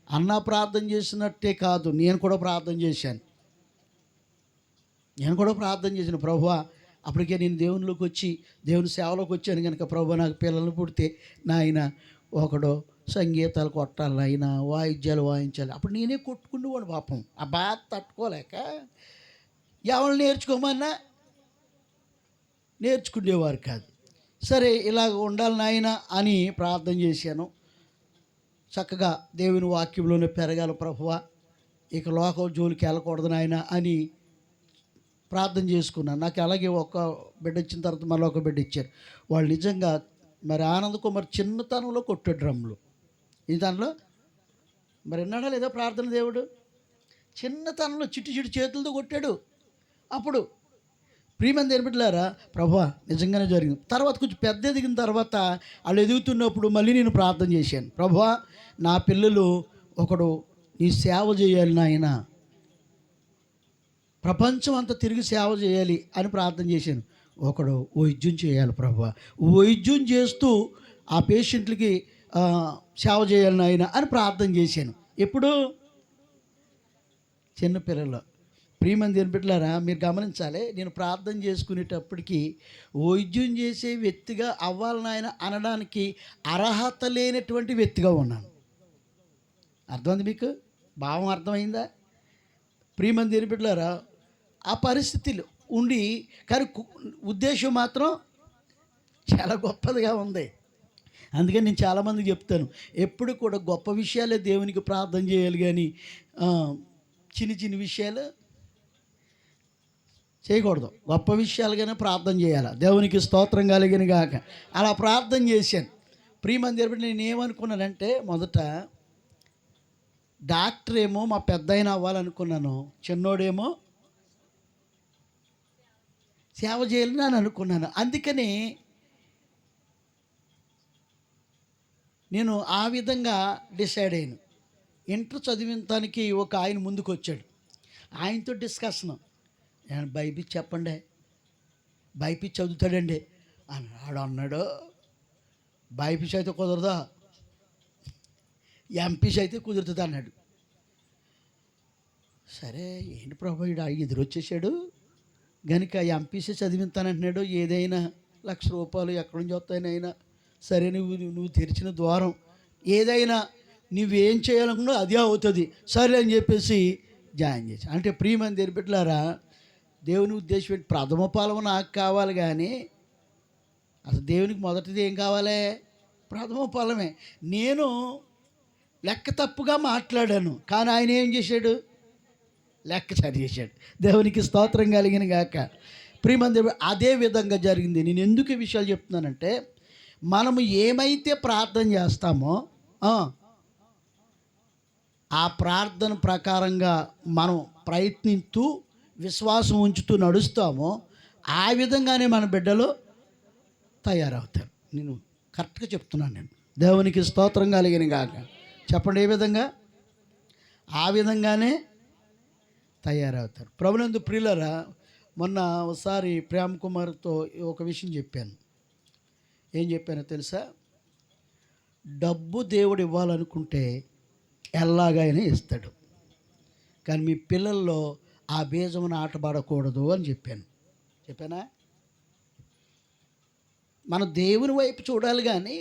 అన్న ప్రార్థన చేసినట్టే కాదు, నేను కూడా ప్రార్థన చేశాను. ప్రభువా, అప్పటికే నేను దేవునిలోకి వచ్చి దేవుని సేవలోకి వచ్చాను కనుక ప్రభువా, నాకు పిల్లలు పుడితే నాయన ఒకడో సంగీతాలు కొట్టాలి, నాయన వాయిద్యాలు వాయించాలి. అప్పుడు నేనే కొట్టుకునేవాడు పాపం. ఆ బాధ తట్టుకోలేక ఎవరు నేర్చుకునేవారు కాదు. సరే, ఇలాగ ఉండాలి నాయన అని ప్రార్థన చేశాను. చక్కగా దేవుని వాక్యంలోనే పెరగాలి ప్రభువా, ఇక లోకం జోలికి వెళ్ళకూడదు నాయన అని ప్రార్థన చేసుకున్నాను. నాకు అలాగే ఒక బిడ్డ ఇచ్చిన తర్వాత మళ్ళీ ఒక బిడ్డ ఇచ్చారు. వాళ్ళు నిజంగా మరి ఆనంద్ కుమార్ చిన్నతనంలో కొట్టాడు డ్రమ్లు. ఈ దానిలో మరి విన్నాడా లేదా ప్రార్థన? దేవుడు చిన్నతనంలో చిట్టి చేతులతో కొట్టాడు. అప్పుడు ప్రియమంది ఏర్పట్లారా ప్రభువా నిజంగానే జరిగింది. తర్వాత కొంచెం పెద్ద ఎదిగిన తర్వాత వాళ్ళు ఎదుగుతున్నప్పుడు మళ్ళీ నేను ప్రార్థన చేశాను, ప్రభువా నా పిల్లలు ఒకడు నీ సేవ చేయాలి నాయన, ప్రపంచం అంతా తిరిగి సేవ చేయాలి అని ప్రార్థన చేశాను. ఒకడు వైద్యం చేయాలి ప్రభువా, వైద్యం చేస్తూ ఆ పేషెంట్లకి సేవ చేయాలి నాయన అని ప్రార్థన చేశాను. ఎప్పుడు? చిన్నపిల్లలు. ప్రియమంది వినిపెట్లారా, మీరు గమనించాలి, నేను ప్రార్థన చేసుకునేటప్పటికి వైద్యం చేసే వ్యక్తిగా అవ్వాలి నాయన అనడానికి అర్హత లేనటువంటి వ్యక్తిగా ఉన్నాను. అర్థమైంది మీకు? భావం అర్థమైందా? ప్రియమంది వినిపెట్లారా, ఆ పరిస్థితులు ఉండి కానీ ఉద్దేశం మాత్రం చాలా గొప్పదిగా ఉంది. అందుకని నేను చాలామందికి చెప్తాను, ఎప్పుడు కూడా గొప్ప విషయాలే దేవునికి ప్రార్థన చేయాలి, కానీ చిన్న చిన్న విషయాలు చేయకూడదు. గొప్ప విషయాలుగానే ప్రార్థన చేయాలి. దేవునికి స్తోత్రం కలిగిన గాక. అలా ప్రార్థన చేశాను. ప్రియమంది నేను ఏమనుకున్నానంటే, మొదట డాక్టర్ ఏమో మా పెద్దాయన అవ్వాలనుకున్నాను, చిన్నోడేమో సేవ చేయాలని అని అనుకున్నాను. అందుకని నేను ఆ విధంగా డిసైడ్ అయ్యాను. ఇంటర్ చదివించడానికి ఒక ఆయన ముందుకు వచ్చాడు. ఆయనతో డిస్కషన్, నేను బైపీసీ చెప్పండి, బైపీసీ చదువుతాడండి అన్నాడు. అన్నాడు బైపీసీ అయితే కుదరదా, ఎంపీసీ అయితే కుదురుతుంది అన్నాడు. సరే ఏంటి ప్రభు వీడు ఎదురొచ్చేసాడు కనుక ఎంపీసీ చదివిస్తానంటున్నాడు. ఏదైనా ₹1,00,000 ఎక్కడి నుంచి వస్తాయనైనా సరే, నువ్వు తెరిచిన ద్వారం, ఏదైనా నువ్వేం చేయాలనుకున్నా అదే అవుతుంది సరే అని చెప్పేసి జాయిన్ చేసి. అంటే ప్రియమంది తెరిపెట్లారా, దేవుని ఉద్దేశం ఏంటి? ప్రథమ ఫలం నాకు కావాలి, కానీ అసలు దేవునికి మొదటిది ఏం కావాలి? ప్రథమ ఫలమే. నేను లెక్క తప్పుగా మాట్లాడాను, కానీ ఆయన ఏం చేశాడు? లెక్క సరి చేశాడు. దేవునికి స్తోత్రం కలిగిన గాక. ప్రియమంది అదే విధంగా జరిగింది. నేను ఎందుకు ఈ విషయాలు చెప్తున్నానంటే, మనము ఏమైతే ప్రార్థన చేస్తామో ఆ ప్రార్థన ప్రకారంగా మనం ప్రయత్నిస్తూ విశ్వాసం ఉంచుతూ నడుస్తామో ఆ విధంగానే మన బిడ్డలు తయారవుతారు. నేను కరెక్ట్గా చెప్తున్నాను. నేను దేవునికి స్తోత్రం కలిగిన గాక. చెప్పండి, ఏ విధంగా? ఆ విధంగానే తయారవుతారు. ప్రభునందు ప్రియులరా, మొన్న ఒకసారి ప్రేమ్ కుమార్తో ఒక విషయం చెప్పాను. ఏం చెప్పానో తెలుసా? డబ్బు దేవుడు ఇవ్వాలనుకుంటే ఎలాగైనా ఇస్తాడు, కానీ మీ పిల్లల్లో ఆ బీజం నాటబడకూడదు అని చెప్పానా? మన దేవుని వైపు చూడాలి, కానీ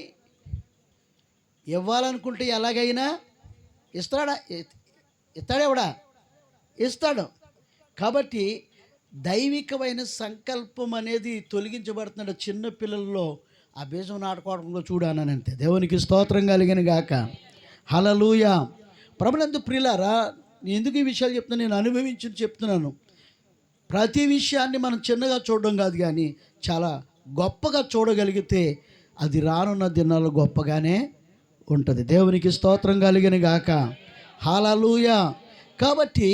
ఇవ్వాలనుకుంటే ఎలాగైనా ఇస్తాడెవడా? ఇస్తాడు. కాబట్టి దైవికమైన సంకల్పం అనేది తొలగించబడుతున్నాడు చిన్న పిల్లల్లో. ఆ బీజం నాటుకోవడంలో చూడానంతే. దేవునికి స్తోత్రం కలిగిన గాక. హల్లెలూయా. ప్రభునందు ప్రియులారా, ఎందుకు ఈ విషయాలు చెప్తున్నాను? నేను అనుభవించి చెప్తున్నాను. ప్రతి విషయాన్ని మనం చిన్నగా చూడడం కాదు, కానీ చాలా గొప్పగా చూడగలిగితే అది రానున్న దినాల్లో గొప్పగానే ఉంటుంది. దేవునికి స్తోత్రం కలిగిన గాక. హల్లెలూయా. కాబట్టి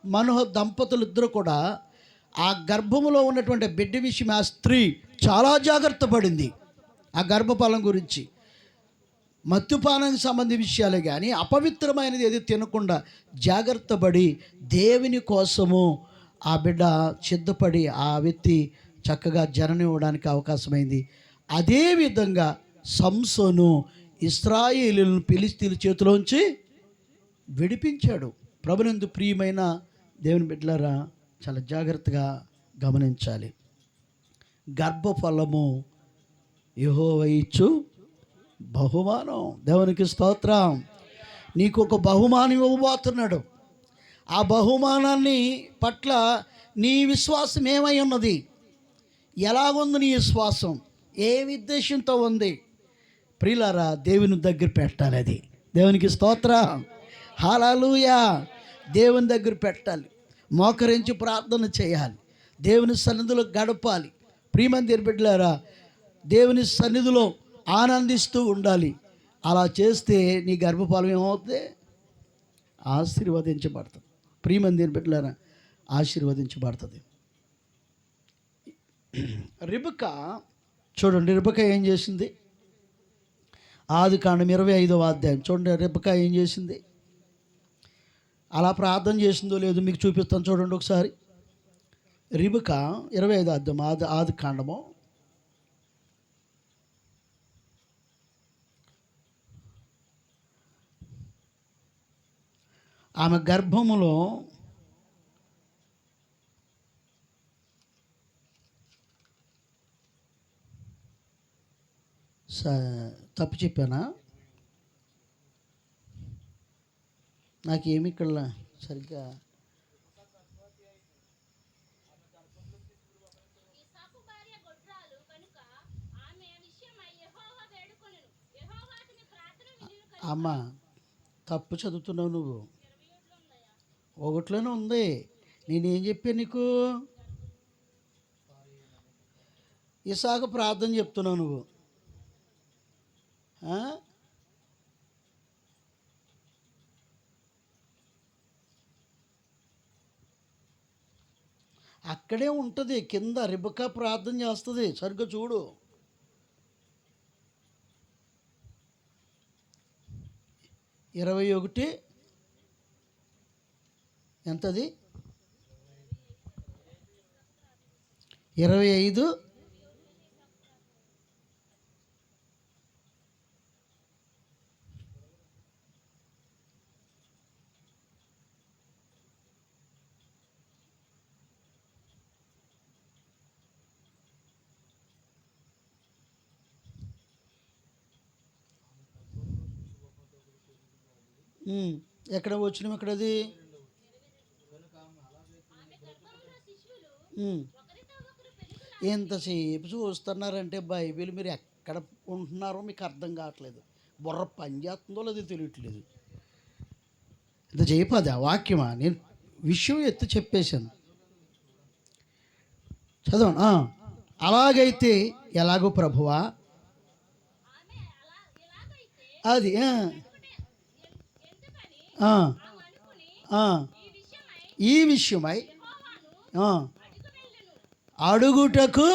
మనోహ దంపతులు ఇద్దరు కూడా ఆ గర్భములో ఉన్నటువంటి బిడ్డ విషయం ఆ స్త్రీ చాలా జాగ్రత్త పడింది. ఆ గర్భఫలం గురించి, మద్యపానానికి సంబంధించిన విషయాలే కానీ అపవిత్రమైనది ఏది తినకుండా జాగ్రత్త పడి దేవుని కోసము ఆ బిడ్డ సిద్ధపడి ఆ వ్యక్తి చక్కగా జననివ్వడానికి అవకాశమైంది. అదేవిధంగా సంసోను ఇశ్రాయేలీయులను ఫిలిష్తీయుల చేతిలోంచి విడిపించాడు. ప్రభునందు ప్రియమైన దేవుని బిడ్డలారా, చాలా జాగ్రత్తగా గమనించాలి. గర్భఫలము యెహోవా ఇచ్చు బహుమానం. దేవునికి స్తోత్రం. నీకు ఒక బహుమానం ఇవ్వబోతున్నాడు. ఆ బహుమానాన్ని పట్ల నీ విశ్వాసం ఏమై ఉన్నది? ఎలాగుంది నీ విశ్వాసం? ఏ ఉద్దేశంతో ఉంది? ప్రియులారా, దేవుని దగ్గర పెట్టాలి. అది దేవునికి స్తోత్రం. హల్లెలూయా. దేవుని దగ్గర పెట్టాలి, మోకరించి ప్రార్థన చేయాలి, దేవుని సన్నిధిలో గడపాలి. ప్రియమంది బిడ్డలారా, దేవుని సన్నిధిలో ఆనందిస్తూ ఉండాలి. అలా చేస్తే నీ గర్భఫలం ఏమవుతుంది? ఆశీర్వదించబడుతుంది. ప్రియమంది బిడ్డలారా, ఆశీర్వదించబడుతుంది. రిబకా చూడండి, రిబకా ఏం చేసింది? ఆదికాండం 25వ అధ్యాయం చూడండి. రిబకా ఏం చేసింది? అలా ప్రార్థన చేసిందో లేదో మీకు చూపిస్తాను చూడండి ఒకసారి. రిబకా 25వ అధ్యాయం ఆదికాండము ఆమె గర్భములో తప్పు చెప్పానా? నాకేమి ఇక్కడ సరిగ్గా అమ్మ తప్పు చదువుతున్నావు నువ్వు. ఒకట్లోనే ఉంది. నేనేం చెప్పాను నీకు? ఇసాకు ప్రార్థన చెప్తున్నావు నువ్వు. అక్కడే ఉంటుంది కింద. రిబకా ప్రార్థన చేస్తుంది, సరిగ్గా చూడు. ఇరవై ఒకటి ఎంతది? 25. ఎక్కడ వచ్చినాం? ఎక్కడది? ఎంతసేపు చూస్తున్నారంటే బైబిల్ మీరు ఎక్కడ ఉంటున్నారో మీకు అర్థం కావట్లేదు. బుర్ర పని చేస్తుందో లేదో తెలియట్లేదు. ఇంత చేయపది ఆ వాక్యమా? నేను విషయం ఎత్తి చెప్పేశాను, చదవండి. అలాగైతే ఎలాగో ప్రభువా, అది ఈ విషయమై అడుగుటకు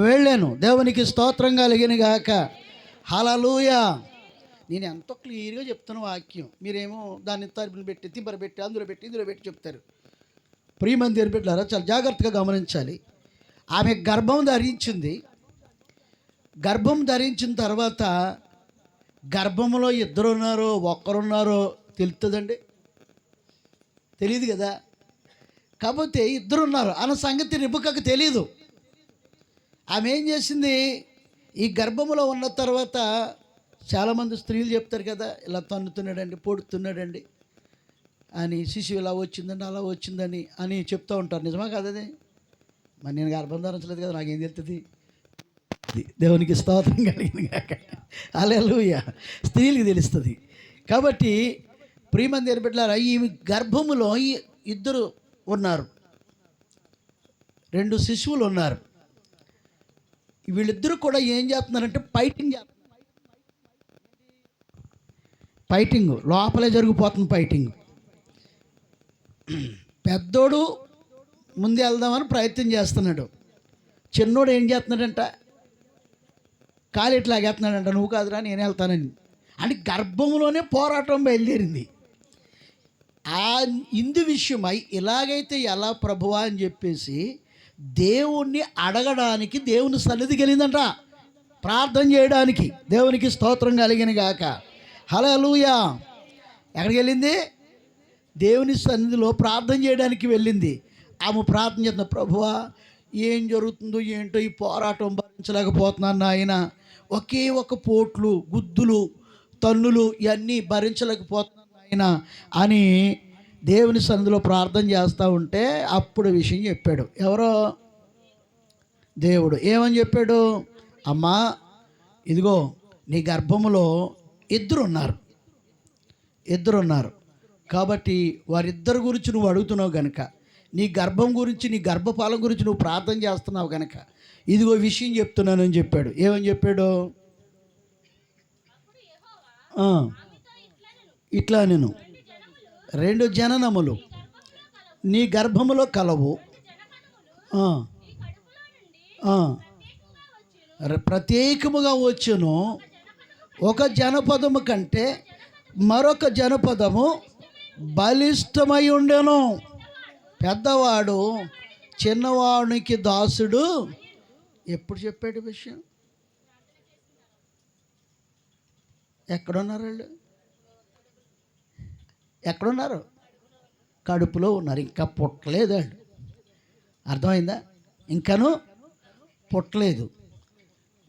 వెళ్ళాను. దేవునికి స్తోత్రం కలిగిన గాక. హల్లెలూయా. నేను ఎంతో క్లియర్గా చెప్తున్న వాక్యం, మీరేమో దాన్ని తరపున పెట్టి తింపర పెట్టి అందులో పెట్టి ఇందులో పెట్టి చెప్తారు. ప్రియమంది బిడ్డలారా, చాలా జాగ్రత్తగా గమనించాలి. ఆమె గర్భం ధరించింది. గర్భం ధరించిన తర్వాత గర్భంలో ఇద్దరున్నారో ఒక్కరున్నారో తెలుస్తుందండి? తెలియదు కదా. కాకపోతే ఇద్దరున్నారు అన్న సంగతి రిబకాకు తెలీదు. ఆమె ఏం చేసింది? ఈ గర్భంలో ఉన్న తర్వాత చాలామంది స్త్రీలు చెప్తారు కదా, ఇలా తన్నుతున్నాడండి, పొడుతున్నాడండి అని, శిశువు ఇలా వచ్చిందండి అలా వచ్చిందని అని చెప్తూ ఉంటారు. నిజమా కాదది? మరి నేను గర్భం ధరించలేదు కదా, నాకేం తెలుస్తుంది? దేవునికి స్తోత్రం కలిగింది కాక. హల్లెలూయా. స్త్రీలకు తెలుస్తుంది. కాబట్టి ప్రియమంది బిడ్డలారా, ఈ గర్భములో ఇద్దరు ఉన్నారు, 2 శిశువులు ఉన్నారు. వీళ్ళిద్దరూ కూడా ఏం చేస్తున్నారంటే ఫైటింగ్ లోపలే జరిగిపోతుంది. ఫైటింగ్. పెద్దోడు ముందు వెళ్దామని ప్రయత్నం చేస్తున్నాడు. చిన్నోడు ఏం చేస్తున్నాడంట? కాలు ఎట్లా లాగేస్తున్నాడంట, నువ్వు కాదురా నేను వెళ్తానని. అంటే గర్భంలోనే పోరాటం బయలుదేరింది. ఆ ఇందు విషయమై ఇలాగైతే ఎలా ప్రభువా అని చెప్పేసి దేవుణ్ణి అడగడానికి దేవుని సన్నిధికి వెళ్ళిందంట, ప్రార్థన చేయడానికి. దేవునికి స్తోత్రం కలిగిన గాక. హల్లెలూయా. ఎక్కడికి వెళ్ళింది? దేవుని సన్నిధిలో ప్రార్థన చేయడానికి వెళ్ళింది. ఆమె ప్రార్థన చేస్తున్న, ప్రభువా ఏం జరుగుతుందో ఏంటో, ఈ పోరాటం భరించలేకపోతున్నాను నాయన. ఒకే ఒక పోట్లు, గుద్దులు, తన్నులు ఇవన్నీ భరించలేకపోతున్నాను నాయన అని దేవుని సన్నిధిలో ప్రార్థన చేస్తూ ఉంటే అప్పుడు విషయం చెప్పాడు. ఎవరో? దేవుడు. ఏమని చెప్పాడు? అమ్మా ఇదిగో నీ గర్భములో ఇద్దరున్నారు కాబట్టి వారిద్దరి గురించి నువ్వు అడుగుతున్నావు కనుక, నీ గర్భం గురించి, నీ గర్భపాలం గురించి నువ్వు ప్రార్థన చేస్తున్నావు కనుక ఇదిగో విషయం చెప్తున్నానని చెప్పాడు. ఏమని చెప్పాడు? ఇట్లా నేను 2 జననములు నీ గర్భములో కలవు, ప్రత్యేకముగా వచ్చును, ఒక జనపదము కంటే మరొక జనపదము బలిష్టమై ఉండెను. పెద్దవాడు చిన్నవాడికి దాసుడు. ఎప్పుడు చెప్పాడు విషయం? ఎక్కడున్నారు వాళ్ళు? ఎక్కడున్నారు? కడుపులో ఉన్నారు, ఇంకా పుట్టలేదు వాళ్ళు. అర్థమైందా? ఇంకను పుట్టలేదు.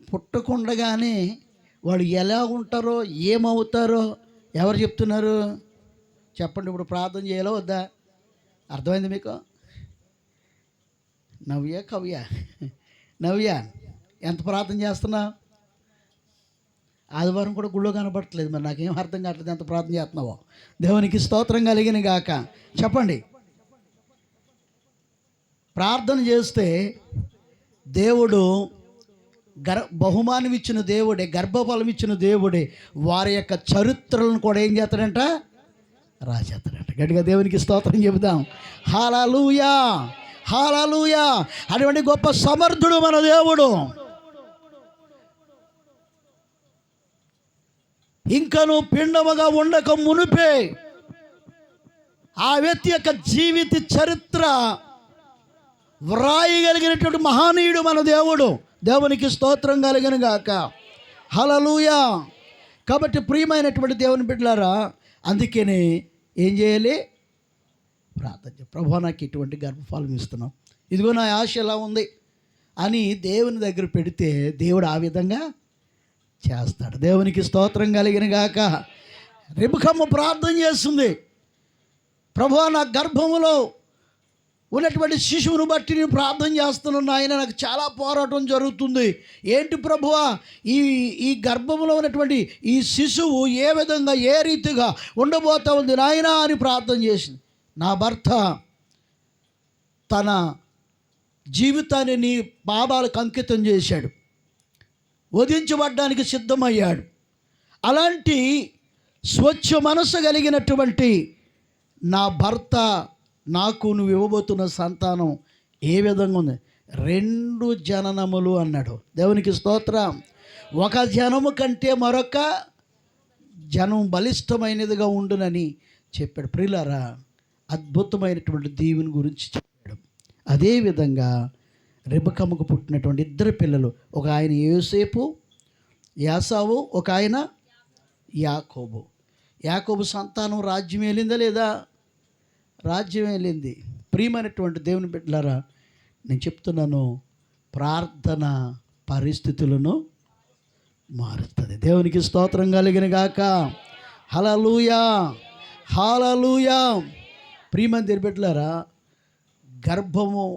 పుట్టకుండగానే వాళ్ళు ఎలా ఉంటారో ఏమవుతారో ఎవరు చెప్తున్నారు? చెప్పండి. ఇప్పుడు ప్రార్థన చేయాలో వద్దా? అర్థమైంది మీకు? కవ్య నవ్య ఎంత ప్రార్థన చేస్తున్నా? ఆదివారం కూడా గుళ్ళో కనబడట్లేదు. మరి నాకేం అర్థం కావట్లేదు ఎంత ప్రార్థన చేస్తున్నావో. దేవునికి స్తోత్రం కలిగిన గాక. చెప్పండి. ప్రార్థన చేస్తే దేవుడు బహుమానం ఇచ్చిన దేవుడే, గర్భఫలం ఇచ్చిన దేవుడే వారి యొక్క చరిత్రలను కూడా ఏం చేస్తాడంట? రాసేస్తాడంట. గట్టిగా దేవునికి స్తోత్రం చెబుదాం. హల్లెలూయా, హల్లెలూయా. అటువంటి గొప్ప సమర్థుడు మన దేవుడు. ఇంకను పిండముగా ఉండక మునిపే ఆ వ్యక్తి యొక్క జీవిత చరిత్ర వ్రాయగలిగినటువంటి మహనీయుడు మన దేవుడు. దేవునికి స్తోత్రం కలిగిన గాక. హల్లెలూయా. కాబట్టి ప్రియమైనటువంటి దేవుని బిడ్డలారా, అందుకనే ఏం చేయాలి? ప్రార్థన చేయాలి. ప్రభువా, నాకు ఇటువంటి గర్భఫలం ఇస్తున్నావు, ఇదిగో నా ఆశ ఎలా ఉంది అని దేవుని దగ్గర పెడితే దేవుడు ఆ విధంగా చేస్తాడు. దేవునికి స్తోత్రం కలిగిన గాక. రెబెక్కమ్మ ప్రార్థన చేస్తుంది, ప్రభువా, నా గర్భములో ఉన్నటువంటి శిశువును బట్టి నేను ప్రార్థన చేస్తున్నాను. ఆయన నాకు చాలా పోరాటం జరుగుతుంది. ఏంటి ప్రభువా, ఈ గర్భంలో ఉన్నటువంటి ఈ శిశువు ఏ విధంగా ఏ రీతిగా ఉండబోతా ఉంది నాయనా అని ప్రార్థన చేసింది. నా భర్త తన జీవితాన్ని నీ పాదాలకు అంకితం చేశాడు, వధించబడ్డానికి సిద్ధమయ్యాడు. అలాంటి స్వచ్ఛ మనసు కలిగినటువంటి నా భర్త నాకు నువ్వు ఇవ్వబోతున్న సంతానం ఏ విధంగా ఉంది? 2 జననములు అన్నాడు. దేవునికి స్తోత్రం. ఒక జనము కంటే మరొక జనం బలిష్టమైనదిగా ఉండునని చెప్పాడు. ప్రియులారా, అద్భుతమైనటువంటి దేవుని గురించి చెప్పాడు. అదేవిధంగా రెబెక్కమ్మకు పుట్టినటువంటి 2 పిల్లలు, ఒక ఆయన యోసేపు యాసావు, ఒక ఆయన యాకోబు. యాకోబు సంతానం రాజ్యం వెళ్ళిందా లేదా? రాజ్యం వెళ్ళింది. ప్రియమైనటువంటి దేవుని బిడ్డలారా, నేను చెప్తున్నాను, ప్రార్థన పరిస్థితులను మారుస్తుంది. దేవునికి స్తోత్రం కలిగిన గాక. హల్లెలూయా, హల్లెలూయా. ప్రియమైన దేవుని బిడ్డలారా, గర్భము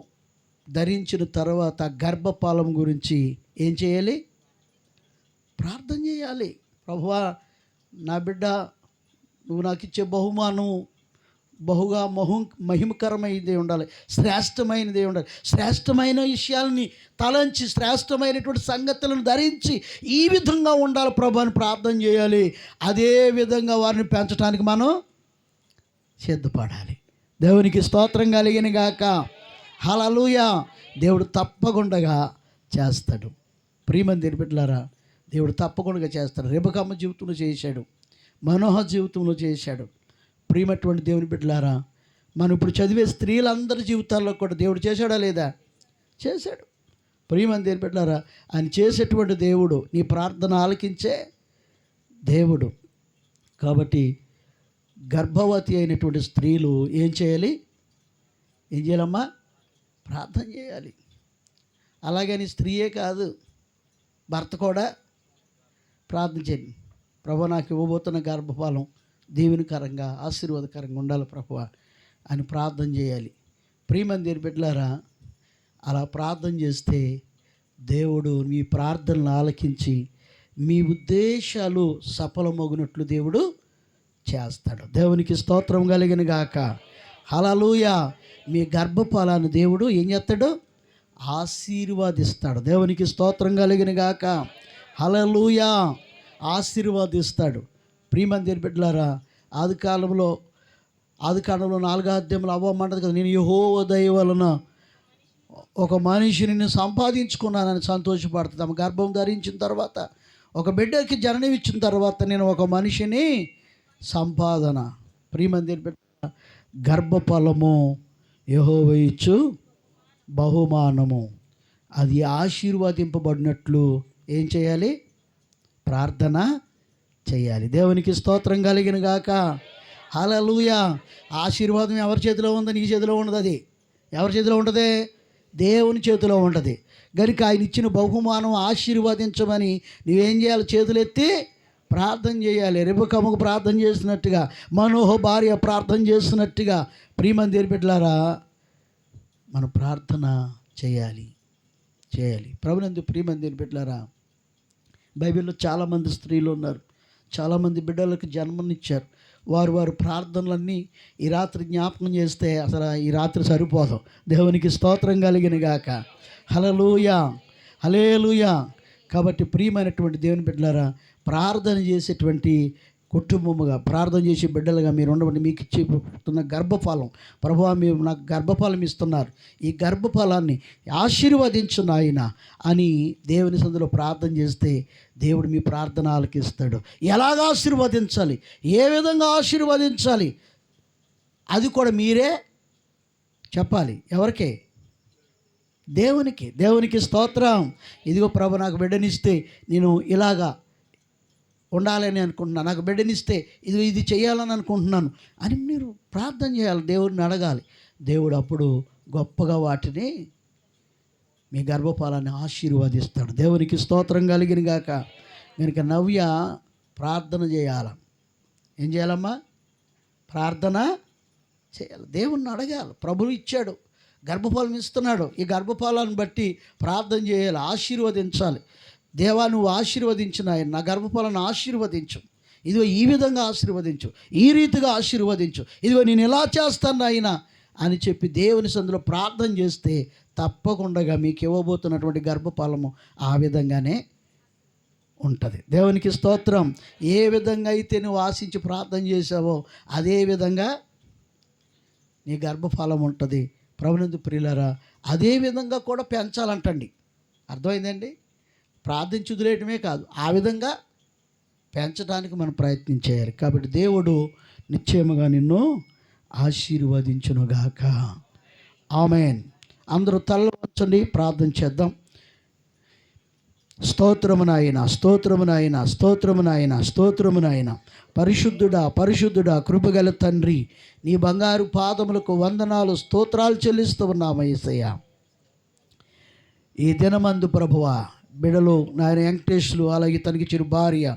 ధరించిన తర్వాత గర్భఫలం గురించి ఏం చేయాలి? ప్రార్థన చేయాలి. ప్రభువా, నా బిడ్డ నువ్వు నాకు ఇచ్చే బహుమానం బహుగా మహిమకరమైనది ఉండాలి, శ్రేష్టమైనది ఉండాలి. శ్రేష్టమైన విషయాలని తలంచి శ్రేష్టమైనటువంటి సంగతులను ధరించి ఈ విధంగా ఉండాలి ప్రభు అని ప్రార్థన చేయాలి. అదే విధంగా వారిని పెంచడానికి మనం సిద్ధపడాలి. దేవునికి స్తోత్రం కలిగిన గాక. హల్లెలూయా. దేవుడు తప్పకుండా చేస్తాడు. ప్రియమైన దేవుని బిడ్డలారా, దేవుడు తప్పకుండా చేస్తాడు. రెబెక్కమ్మ జీవితంలో చేశాడు, మనోహ జీవితంలో చేశాడు. ప్రియమైనటువంటి దేవుని బిడ్డలారా, మనం ఇప్పుడు చదివే స్త్రీలందరి జీవితాల్లో కూడా దేవుడు చేశాడా లేదా? చేశాడు. ప్రియమైన దేవుని బిడ్డలారా, ఆయన చేసేటువంటి దేవుడు, నీ ప్రార్థన ఆలకించే దేవుడు. కాబట్టి గర్భవతి అయినటువంటి స్త్రీలు ఏం చేయాలి? ఏం చేయాలమ్మా? ప్రార్థన చేయాలి. అలాగని స్త్రీయే కాదు, భర్త కూడా ప్రార్థన చేయండి. ప్రభు, నాకు ఇవ్వబోతున్న గర్భఫలం దీవెనకరంగా ఆశీర్వాదకరంగా ఉండాలి ప్రభువా అని ప్రార్థన చేయాలి. ప్రియమైన దేవుని బిడ్డలారా, అలా ప్రార్థన చేస్తే దేవుడు మీ ప్రార్థనలు ఆలకించి మీ ఉద్దేశాలు సఫలమగునట్లు దేవుడు చేస్తాడు. దేవునికి స్తోత్రం కలిగిన గాక. హల్లెలూయా. మీ గర్భఫలాన్ని దేవుడు ఏం చేస్తాడు? ఆశీర్వాదిస్తాడు. దేవునికి స్తోత్రం కలిగిన గాక. హల్లెలూయా. ఆశీర్వాదిస్తాడు. ప్రియమైన దేవుని బిడ్డలారా, ఆదికాండంలో 4వ అధ్యాయంలో అవ్వమంటది కదా, నేను యెహోవా దయ వలన ఒక మనిషిని నేను సంపాదించుకున్నానని సంతోషపడుతుంది. ఆమె గర్భం ధరించిన తర్వాత, ఒక బిడ్డకి జననం ఇచ్చిన తర్వాత, నేను ఒక మనిషిని సంపాదన. ప్రియమంది బిడ్డ, గర్భఫలము యెహోవా ఇచ్చు బహుమానము. అది ఆశీర్వదింపబడినట్లు ఏం చేయాలి? ప్రార్థన చేయాలి. దేవునికి స్తోత్రం కలిగిన గాక. హల్లెలూయా. ఆశీర్వాదం ఎవరి చేతిలో ఉందో? నీ చేతిలో ఉండదు. అది ఎవరి చేతిలో ఉంటుంది? దేవుని చేతిలో ఉంటుంది. గనుక ఆయన ఇచ్చిన బహుమానం ఆశీర్వదించమని నువ్వేం చేయాలి? చేతులెత్తి ప్రార్థన చేయాలి. రెబెక్కకు ప్రార్థన చేసినట్టుగా, మనోహ భార్య ప్రార్థన చేసినట్టుగా ప్రియమంది బిడ్డలారా మనం ప్రార్థన చేయాలి. ప్రభునందు ప్రియమంది బిడ్డలారా, బైబిల్లో చాలామంది స్త్రీలు ఉన్నారు, చాలామంది బిడ్డలకు జన్మనిచ్చారు. వారు ప్రార్థనలన్నీ ఈ రాత్రి జ్ఞాపకం చేస్తే అసలు ఈ రాత్రి సరిపోదు. దేవునికి స్తోత్రం కలిగిన గాక. హల్లెలూయా, హల్లెలూయా. కాబట్టి ప్రియమైనటువంటి దేవుని బిడ్డలారా, ప్రార్థన చేసేటువంటి కుటుంబముగా, ప్రార్థన చేసే బిడ్డలుగా మీరు ఉండవండి. మీకు ఇచ్చిన గర్భఫలం, ప్రభువా మీరు నాకు గర్భఫలం ఇస్తున్నారు, ఈ గర్భఫలాన్ని ఆశీర్వదించు నాయన అని దేవుని సందులో ప్రార్థన చేస్తే దేవుడు మీ ప్రార్థన ఆలకిస్తాడు. ఎలాగ ఆశీర్వదించాలి, ఏ విధంగా ఆశీర్వదించాలి, అది కూడా మీరే చెప్పాలి. ఎవరికే? దేవునికి. దేవునికి స్తోత్రం. ఇదిగో ప్రభు నాకు బిడ్డనిస్తే నేను ఇలాగా ఉండాలని అనుకుంటున్నాను, నాకు బిడ్డనిస్తే ఇది చేయాలని అనుకుంటున్నాను అని మీరు ప్రార్థన చేయాలి. దేవుడిని అడగాలి. దేవుడు అప్పుడు గొప్పగా వాటిని మీ గర్భఫలాన్ని ఆశీర్వదిస్తాడు. దేవునికి స్తోత్రం కలిగిన గాక. కనుక నవ్య ప్రార్థన చేయాల. ఏం చేయాలమ్మా? ప్రార్థన చేయాలి. దేవుణ్ణి అడగాలి. ప్రభువు ఇచ్చాడు, గర్భఫలం ఇస్తున్నాడు. ఈ గర్భఫలాన్ని బట్టి ప్రార్థన చేయాలి, ఆశీర్వదించాలి. దేవా నువ్వు ఆశీర్వదించిన ఆయన, నా గర్భఫలాన్ని ఆశీర్వదించు, ఇదిగో ఈ విధంగా ఆశీర్వదించు, ఈ రీతిగా ఆశీర్వదించు, ఇదిగో నేను ఎలా చేస్తాను ఆయన అని చెప్పి దేవుని సందులో ప్రార్థన చేస్తే తప్పకుండా మీకు ఇవ్వబోతున్నటువంటి గర్భఫలము ఆ విధంగానే ఉంటుంది. దేవునికి స్తోత్రం. ఏ విధంగా అయితే నువ్వు ఆశించి ప్రార్థన చేసావో అదే విధంగా నీ గర్భఫలం ఉంటుంది. ప్రభునందు ప్రియులారా, అదే విధంగా కూడా పెంచాలంటండి. అర్థమైందండి? ప్రార్థించి వదిలేయటమే కాదు, ఆ విధంగా పెంచడానికి మనం ప్రయత్నం చేయాలి. కాబట్టి దేవుడు నిశ్చయముగా నిన్ను ఆశీర్వదించునుగాక. ఆమేన్. అందరూ తలలు వంచండి, ప్రార్థన చేద్దాం. స్తోత్రము నాయన, స్తోత్రము నాయన, స్తోత్రము నాయన, స్తోత్రము నాయన. పరిశుద్ధుడా, పరిశుద్ధుడా, కృపగల తండ్రి, నీ బంగారు పాదములకు వందనాలు, స్తోత్రాలు చెల్లిస్తూ ఉన్నాము యేసయ్య. ఈ దినమందు ప్రభువా బిడలు నాయన వెంకటేశ్లు, అలాగే తనకిచ్చిన భార్య,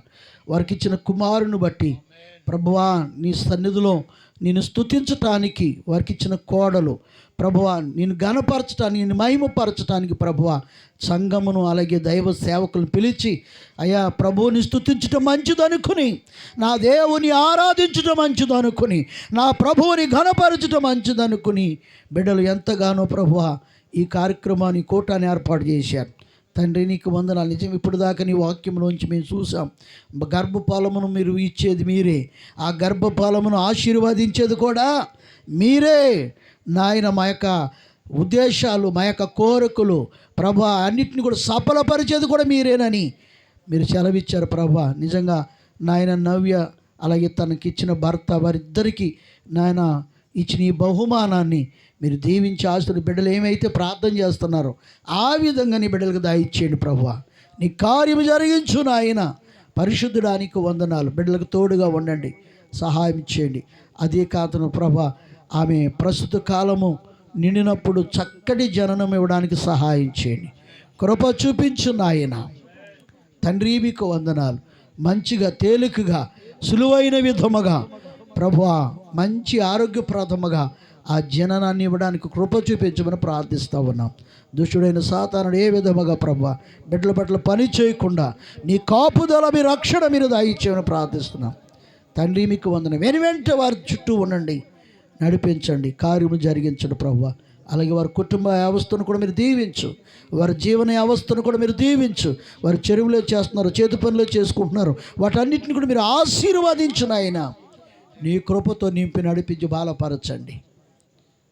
వారికి ఇచ్చిన కుమారుని బట్టి ప్రభువా నీ సన్నిధిలో నేను స్తుతించటానికి, వారికి ఇచ్చిన కోడలు ప్రభువా నేను ఘనపరచటానికి, నేను మహిమపరచటానికి ప్రభువా సంఘమును అలాగే దైవ సేవకులను పిలిచి, అయ్యా ప్రభువుని స్తుతించటం మంచిదనుకుని, నా దేవుని ఆరాధించటం మంచిదనుకుని, నా ప్రభువుని ఘనపరచటం మంచిదనుకుని బిడ్డలు ఎంతగానో ప్రభువా ఈ కార్యక్రమాన్ని కూటాన్ని ఏర్పాటు చేశారు. తండ్రి నీకు వందనాలు. నిజం ఇప్పుడు దాకా నీ వాక్యంలోంచి మేము చూసాం, గర్భఫలమును మీరు ఇచ్చేది మీరే, ఆ గర్భఫలమును ఆశీర్వదించేది కూడా మీరే నాయన. మా యొక్క ఉద్దేశాలు, మా యొక్క కోరికలు ప్రభా అన్నిటిని కూడా సఫలపరిచేది కూడా మీరేనని మీరు సెలవిచ్చారు ప్రభా. నిజంగా నాయన నవ్య అలాగే తనకిచ్చిన భర్త, వారిద్దరికీ నాయన ఇచ్చిన ఈ బహుమానాన్ని మీరు దీవించి ఆస్తులు బిడ్డలు ఏమైతే ప్రార్థన చేస్తున్నారో ఆ విధంగా నీ బిడ్డలకు దాయిచ్చేయండి ప్రభువా. నీ కార్యము జరిగించు నాయన. పరిశుద్ధుడానికి వందనాలు. బిడ్డలకు తోడుగా ఉండండి, సహాయం చేయండి. అదే కాదు ప్రభా, ఆమె ప్రస్తుత కాలము నిండినప్పుడు చక్కటి జననం ఇవ్వడానికి సహాయం చేయండి. కృప చూపించు నాయన. తండ్రి మీకు వందనాలు. మంచిగా, తేలికగా, సులువైన విధముగా ప్రభువా మంచి ఆరోగ్యప్రదముగా ఆ జననాన్ని ఇవ్వడానికి కృప చూపించమని ప్రార్థిస్తూ ఉన్నాం. దుష్టుడైన సాతానుడు ఏ విధముగా ప్రభువా బిడ్డల పట్ల పని చేయకుండా నీ కాపుదల, మీ రక్షణ మీరు దాయిచ్చేమని ప్రార్థిస్తున్నాం. తండ్రి మీకు వందనం. వెనువెంట వారి చుట్టూ ఉండండి, నడిపించండి, కార్యము జరిగించండి ప్రభువా. అలాగే వారి కుటుంబ వ్యవస్థను కూడా మీరు దీవించు, వారి జీవన వ్యవస్థను కూడా మీరు దీవించు. వారి చెరువులో చేస్తున్నారు, చేతి పనులు చేసుకుంటున్నారు, వాటన్నిటిని కూడా మీరు ఆశీర్వదించు నాయన. నీ కృపతో నింపి నడిపించి బలపరచండి.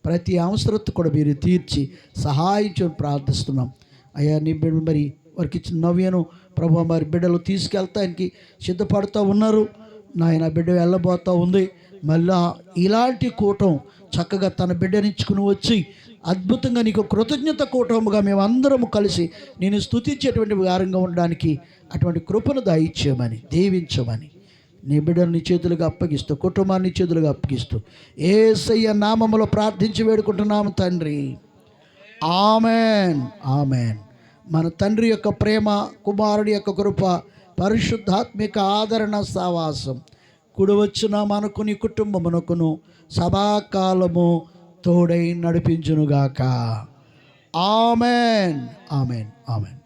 ప్రతి అవసరత కూడా మీరు తీర్చి సహాయించని ప్రార్థిస్తున్నాం అయ్యా. నీ బిడ్డ మరి వారికి ఇచ్చిన నవ్యను ప్రభు మరి బిడ్డలు తీసుకెళ్తానికి సిద్ధపడుతూ ఉన్నారు నాయన. బిడ్డ వెళ్ళబోతూ ఉంది. మళ్ళా ఇలాంటి కూటం చక్కగా తన బిడ్డనిచ్చుకుని వచ్చి అద్భుతంగా నీకు కృతజ్ఞత కూటముగా మేమందరము కలిసి నేను స్తుతించేటువంటి వారంగా ఉండడానికి అటువంటి కృపను దయచేయమని దీవించమని నీ బిడ్డను నీ చేతులుగా అప్పగిస్తూ కుటుంబాన్ని చేతులుగా అప్పగిస్తూ యేసయ్య నామములో ప్రార్థించి వేడుకుంటున్నాము తండ్రి. Amen amen. మన తండ్రి యొక్క ప్రేమ, కుమారుడి యొక్క కృప, పరిశుద్ధాత్మిక ఆదరణ సావాసం కుడివచ్చిన మనకు నీ కుటుంబమునకును సదాకాలము తోడై నడిపించునుగాక. Amen amen amen.